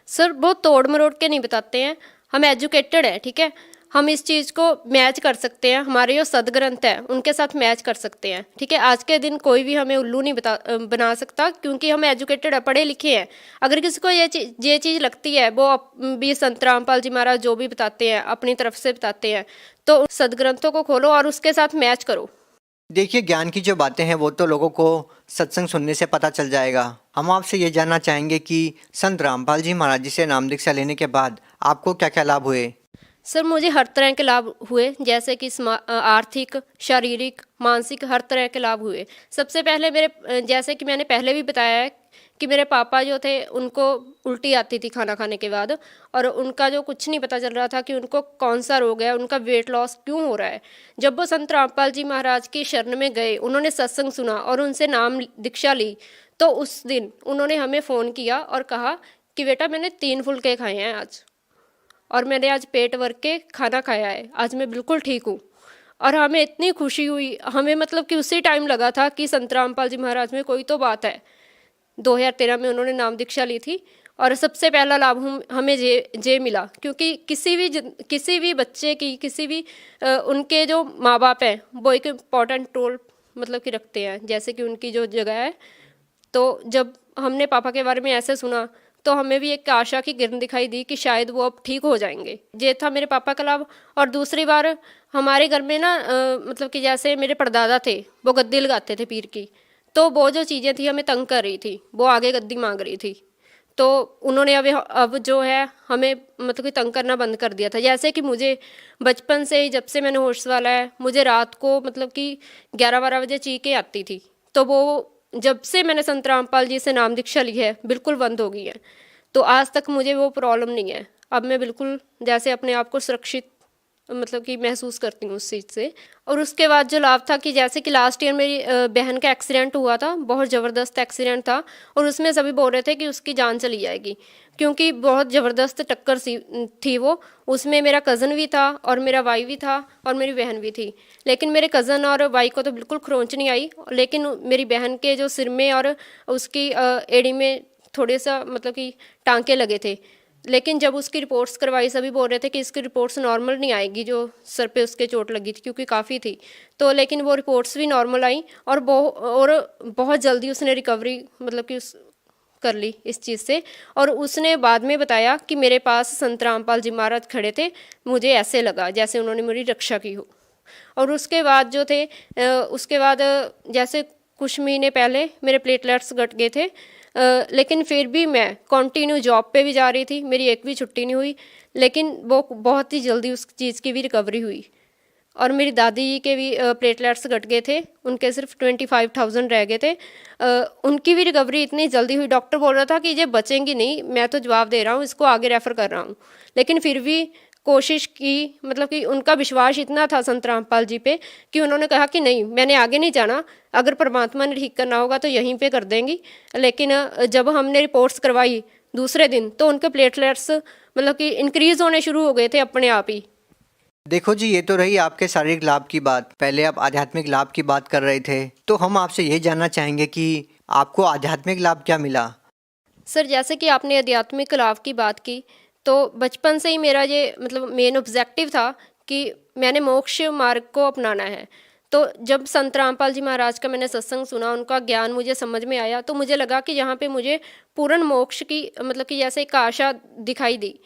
सर, वो तोड़ मरोड़ के नहीं बताते हैं। हम एजुकेटेड है, ठीक है, हम इस चीज़ को मैच कर सकते हैं। हमारे जो सदग्रंथ है उनके साथ मैच कर सकते हैं, ठीक है। आज के दिन कोई भी हमें उल्लू नहीं बना सकता, क्योंकि हम एजुकेटेड है, पढ़े लिखे हैं। अगर किसी को ये चीज़ लगती है, वो भी संत रामपाल जी महाराज जो भी बताते हैं अपनी तरफ से बताते हैं, तो सदग्रंथों को खोलो और उसके साथ मैच करो। देखिए, ज्ञान की जो बातें हैं वो तो लोगों को सत्संग सुनने से पता चल जाएगा। हम आपसे ये जानना चाहेंगे कि संत रामपाल जी महाराज जी से नाम दीक्षा लेने के बाद आपको क्या क्या लाभ हुए। सर मुझे हर तरह के लाभ हुए, जैसे कि आर्थिक, शारीरिक, मानसिक, हर तरह के लाभ हुए। सबसे पहले जैसे कि मैंने पहले भी बताया है कि मेरे पापा जो थे उनको उल्टी आती थी खाना खाने के बाद, और उनका जो कुछ नहीं पता चल रहा था कि उनको कौन सा रोग है, उनका वेट लॉस क्यों हो रहा है। जब वो संत रामपाल जी महाराज की शरण में गए, उन्होंने सत्संग सुना और उनसे नाम दीक्षा ली, तो उस दिन उन्होंने हमें फ़ोन किया और कहा कि बेटा मैंने 3 फुलके खाए हैं आज, और मैंने आज पेट भर के खाना खाया है, आज मैं बिल्कुल ठीक हूँ। और हमें इतनी खुशी हुई, हमें मतलब कि उसी टाइम लगा था कि संत रामपाल जी महाराज में कोई तो बात है। 2013 में उन्होंने नाम दीक्षा ली थी, और सबसे पहला लाभ हमें जे मिला, क्योंकि किसी भी बच्चे की उनके जो माँ बाप हैं वो एक इम्पॉर्टेंट रोल मतलब कि रखते हैं, जैसे कि उनकी जो जगह है। तो जब हमने पापा के बारे में ऐसे सुना तो हमें भी एक आशा की किरण दिखाई दी कि शायद वो अब ठीक हो जाएंगे। ये था मेरे पापा का लाभ। और दूसरी बार हमारे घर में ना मतलब कि जैसे मेरे परदादा थे, वो गद्दी लगाते थे पीर की, तो वो जो चीज़ें थी हमें तंग कर रही थी, वो आगे गद्दी मांग रही थी, तो उन्होंने अब जो है हमें मतलब कि तंग करना बंद कर दिया था। जैसे कि मुझे बचपन से ही, जब से मैंने होश वाला है, मुझे रात को मतलब कि 11-12 बजे चीखें आती थी, तो वो जब से मैंने संत रामपाल जी से नाम दीक्षा ली है बिल्कुल बंद हो गई है। तो आज तक मुझे वो प्रॉब्लम नहीं है। अब मैं बिल्कुल जैसे अपने आप को सुरक्षित मतलब कि महसूस करती हूँ उस चीज़ से। और उसके बाद जो लाभ था कि जैसे कि लास्ट ईयर मेरी बहन का एक्सीडेंट हुआ था, बहुत ज़बरदस्त एक्सीडेंट था, और उसमें सभी बोल रहे थे कि उसकी जान चली जाएगी, क्योंकि बहुत ज़बरदस्त टक्कर थी वो। उसमें मेरा कज़न भी था और मेरा भाई भी था और मेरी बहन भी थी। लेकिन मेरे कज़न और भाई को तो बिल्कुल खरोंच नहीं आई, लेकिन मेरी बहन के जो सिर में और उसकी एड़ी में थोड़े सा मतलब कि टांके लगे थे। लेकिन जब उसकी रिपोर्ट्स करवाई, सभी बोल रहे थे कि इसकी रिपोर्ट्स नॉर्मल नहीं आएगी, जो सर पे उसके चोट लगी थी, क्योंकि काफ़ी थी। तो लेकिन वो रिपोर्ट्स भी नॉर्मल आई, और बहुत जल्दी उसने रिकवरी मतलब कि कर ली इस चीज़ से। और उसने बाद में बताया कि मेरे पास संत रामपाल जी महाराज खड़े थे, मुझे ऐसे लगा जैसे उन्होंने मेरी रक्षा की हो। और उसके बाद जो थे उसके बाद जैसे कुछ महीने पहले मेरे प्लेटलेट्स घट गए थे, लेकिन फिर भी मैं कंटिन्यू जॉब पे भी जा रही थी, मेरी एक भी छुट्टी नहीं हुई, लेकिन वो बहुत ही जल्दी उस चीज़ की भी रिकवरी हुई। और मेरी दादी जी के भी प्लेटलेट्स घट गए थे, उनके सिर्फ 25,000 रह गए थे, उनकी भी रिकवरी इतनी जल्दी हुई। डॉक्टर बोल रहा था कि ये बचेंगी नहीं, मैं तो जवाब दे रहा हूँ, इसको आगे रेफ़र कर रहा हूँ, लेकिन फिर भी कोशिश की। मतलब कि उनका विश्वास इतना था संत रामपाल जी पे कि उन्होंने कहा कि नहीं, मैंने आगे नहीं जाना, अगर परमात्मा ने ठीक करना होगा तो यहीं पे कर देंगी। लेकिन जब हमने रिपोर्ट्स करवाई दूसरे दिन, तो उनके प्लेटलेट्स मतलब कि इंक्रीज़ होने शुरू हो गए थे अपने आप ही। देखो जी, ये तो रही आपके शारीरिक लाभ की बात। पहले आप आध्यात्मिक लाभ की बात कर रहे थे, तो हम आपसे ये जानना चाहेंगे कि आपको आध्यात्मिक लाभ क्या मिला। सर जैसे कि आपने आध्यात्मिक लाभ की बात की, तो बचपन से ही मेरा ये मतलब मेन ऑब्जेक्टिव था कि मैंने मोक्ष मार्ग को अपनाना है। तो जब संत रामपाल जी महाराज का मैंने सत्संग सुना, उनका ज्ञान मुझे समझ में आया, तो मुझे लगा कि यहाँ पे मुझे पूर्ण मोक्ष की मतलब कि जैसे एक आशा दिखाई दी।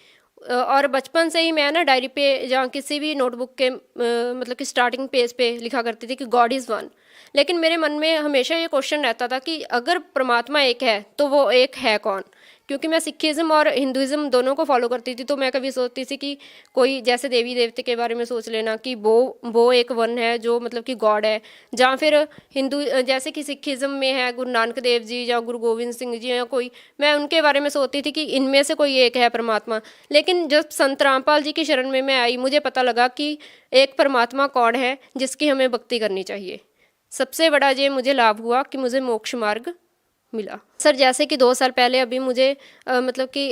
और बचपन से ही मैं ना डायरी पे या किसी भी नोटबुक के मतलब कि स्टार्टिंग पेज पे लिखा करती थी कि गॉड इज़ वन। लेकिन मेरे मन में हमेशा ये क्वेश्चन रहता था कि अगर परमात्मा एक है तो वो एक है कौन। क्योंकि मैं सिखिज़्म और हिंदुज़्म दोनों को फॉलो करती थी, तो मैं कभी सोचती थी कि कोई जैसे देवी देवते के बारे में सोच लेना कि वो एक वन है जो मतलब कि गॉड है, या फिर हिंदू जैसे कि सिखिज़्म में है गुरु नानक देव जी या गुरु गोविंद सिंह जी या कोई, मैं उनके बारे में सोचती थी कि इनमें से कोई एक है परमात्मा। लेकिन जब संत रामपाल जी की शरण में मैं आई, मुझे पता लगा कि एक परमात्मा कौन है जिसकी हमें भक्ति करनी चाहिए। सबसे बड़ा ये मुझे लाभ हुआ कि मुझे मोक्ष मार्ग मिला। सर जैसे कि 2 साल पहले अभी मुझे मतलब कि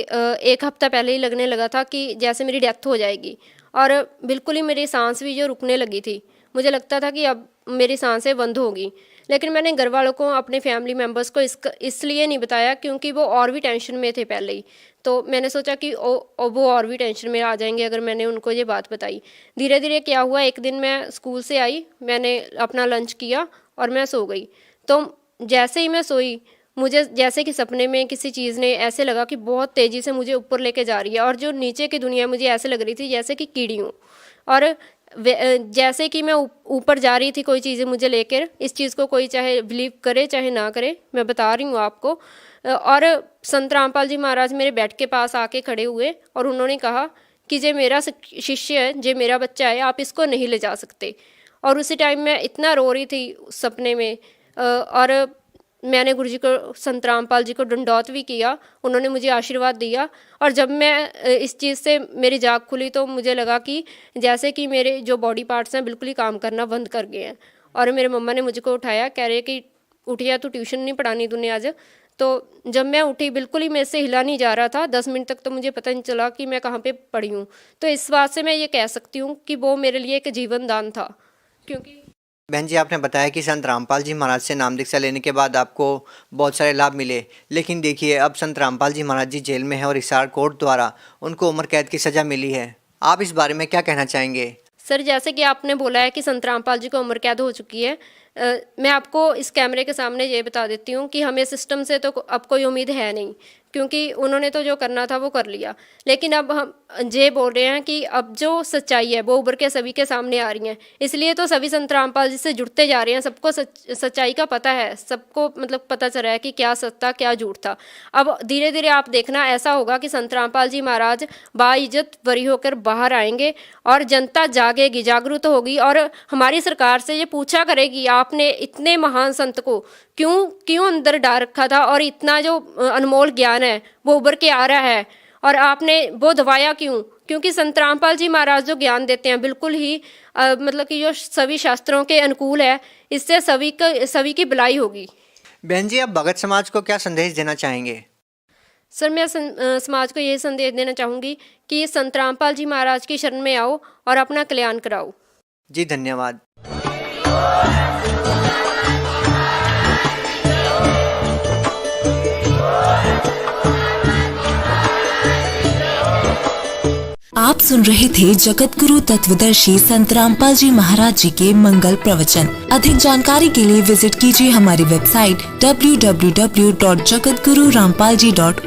1 हफ्ता पहले ही लगने लगा था कि जैसे मेरी डेथ हो जाएगी, और बिल्कुल ही मेरी सांस भी जो रुकने लगी थी, मुझे लगता था कि अब मेरी सांसें बंद होगी। लेकिन मैंने घर वालों को, अपने फैमिली मेम्बर्स को इसलिए नहीं बताया क्योंकि वो और भी टेंशन में थे पहले ही। तो मैंने सोचा कि वो और भी टेंशन में आ जाएंगे अगर मैंने उनको ये बात बताई। धीरे धीरे क्या हुआ, एक दिन मैं स्कूल से आई, मैंने अपना लंच किया और मैं सो गई। तो जैसे ही मैं सोई, मुझे जैसे कि सपने में किसी चीज़ ने ऐसे लगा कि बहुत तेज़ी से मुझे ऊपर लेके जा रही है, और जो नीचे की दुनिया मुझे ऐसे लग रही थी जैसे कि कीड़ी हूँ। और जैसे कि मैं ऊपर जा रही थी कोई चीज़ें मुझे लेकर, इस चीज़ को कोई चाहे बिलीव करे चाहे ना करे, मैं बता रही हूँ आपको। और संत रामपाल जी महाराज मेरे बेड के पास आके खड़े हुए और उन्होंने कहा कि जे मेरा शिष्य है, जे मेरा बच्चा है, आप इसको नहीं ले जा सकते। और उसी टाइम मैं इतना रो रही थी सपने में, और मैंने गुरु जी को, संत रामपाल जी को दंडौत भी किया, उन्होंने मुझे आशीर्वाद दिया। और जब मैं इस चीज़ से मेरी जाग खुली तो मुझे लगा कि जैसे कि मेरे जो बॉडी पार्ट्स हैं बिल्कुल ही काम करना बंद कर गए हैं। और मेरे मम्मा ने मुझको उठाया, कह रहे कि उठिया, तो ट्यूशन नहीं पढ़ानी तूने आज। तो जब मैं उठी बिल्कुल ही मेरे से हिला नहीं जा रहा था, 10 मिनट तक तो मुझे पता नहीं चला कि मैं कहाँ पे पड़ी हूँ। तो इस बात से मैं ये कह सकती हूँ कि वो मेरे लिए एक जीवन दान था। क्योंकि बहन जी, आपने बताया कि संत रामपाल जी महाराज से नाम दीक्षा लेने के बाद आपको बहुत सारे लाभ मिले, लेकिन देखिए अब संत रामपाल जी महाराज जी जेल में हैं और हिसार कोर्ट द्वारा उनको उम्र कैद की सज़ा मिली है। आप इस बारे में क्या कहना चाहेंगे? सर, जैसे कि आपने बोला है कि संत रामपाल जी को उम्र कैद हो चुकी है, मैं आपको इस कैमरे के सामने ये बता देती हूँ कि हमें सिस्टम से तो अब कोई उम्मीद है नहीं, क्योंकि उन्होंने तो जो करना था वो कर लिया। लेकिन अब हम ये बोल रहे हैं कि अब जो सच्चाई है वो उभर के सभी के सामने आ रही है, इसलिए तो सभी संत रामपाल जी से जुड़ते जा रहे हैं। सबको सच्चाई का पता है, सबको मतलब पता चल रहा है कि क्या सच था क्या झूठ था। अब धीरे धीरे आप देखना ऐसा होगा कि संत रामपाल जी महाराज बाइज्जत बरी होकर बाहर आएंगे और जनता जागेगी, जागरूक होगी और हमारी सरकार से ये पूछा करेगी, आपने इतने महान संत को क्यों अंदर डाल रखा था, और इतना जो अनमोल ज्ञान है वो उभर के आ रहा है और आपने वो दबाया क्यों? क्योंकि संत रामपाल जी महाराज जो ज्ञान देते हैं बिल्कुल ही मतलब कि जो सभी शास्त्रों के अनुकूल है, इससे सभी की भलाई होगी। बहन जी, आप भगत समाज को क्या संदेश देना चाहेंगे? सर, मैं समाज को ये संदेश देना चाहूँगी कि संत रामपाल जी महाराज की शरण में आओ और अपना कल्याण कराओ। जी धन्यवाद। आप सुन रहे थे जगत गुरु तत्वदर्शी संत रामपाल जी महाराज जी के मंगल प्रवचन। अधिक जानकारी के लिए विजिट कीजिए हमारी वेबसाइट www.jagatgururampalji.org।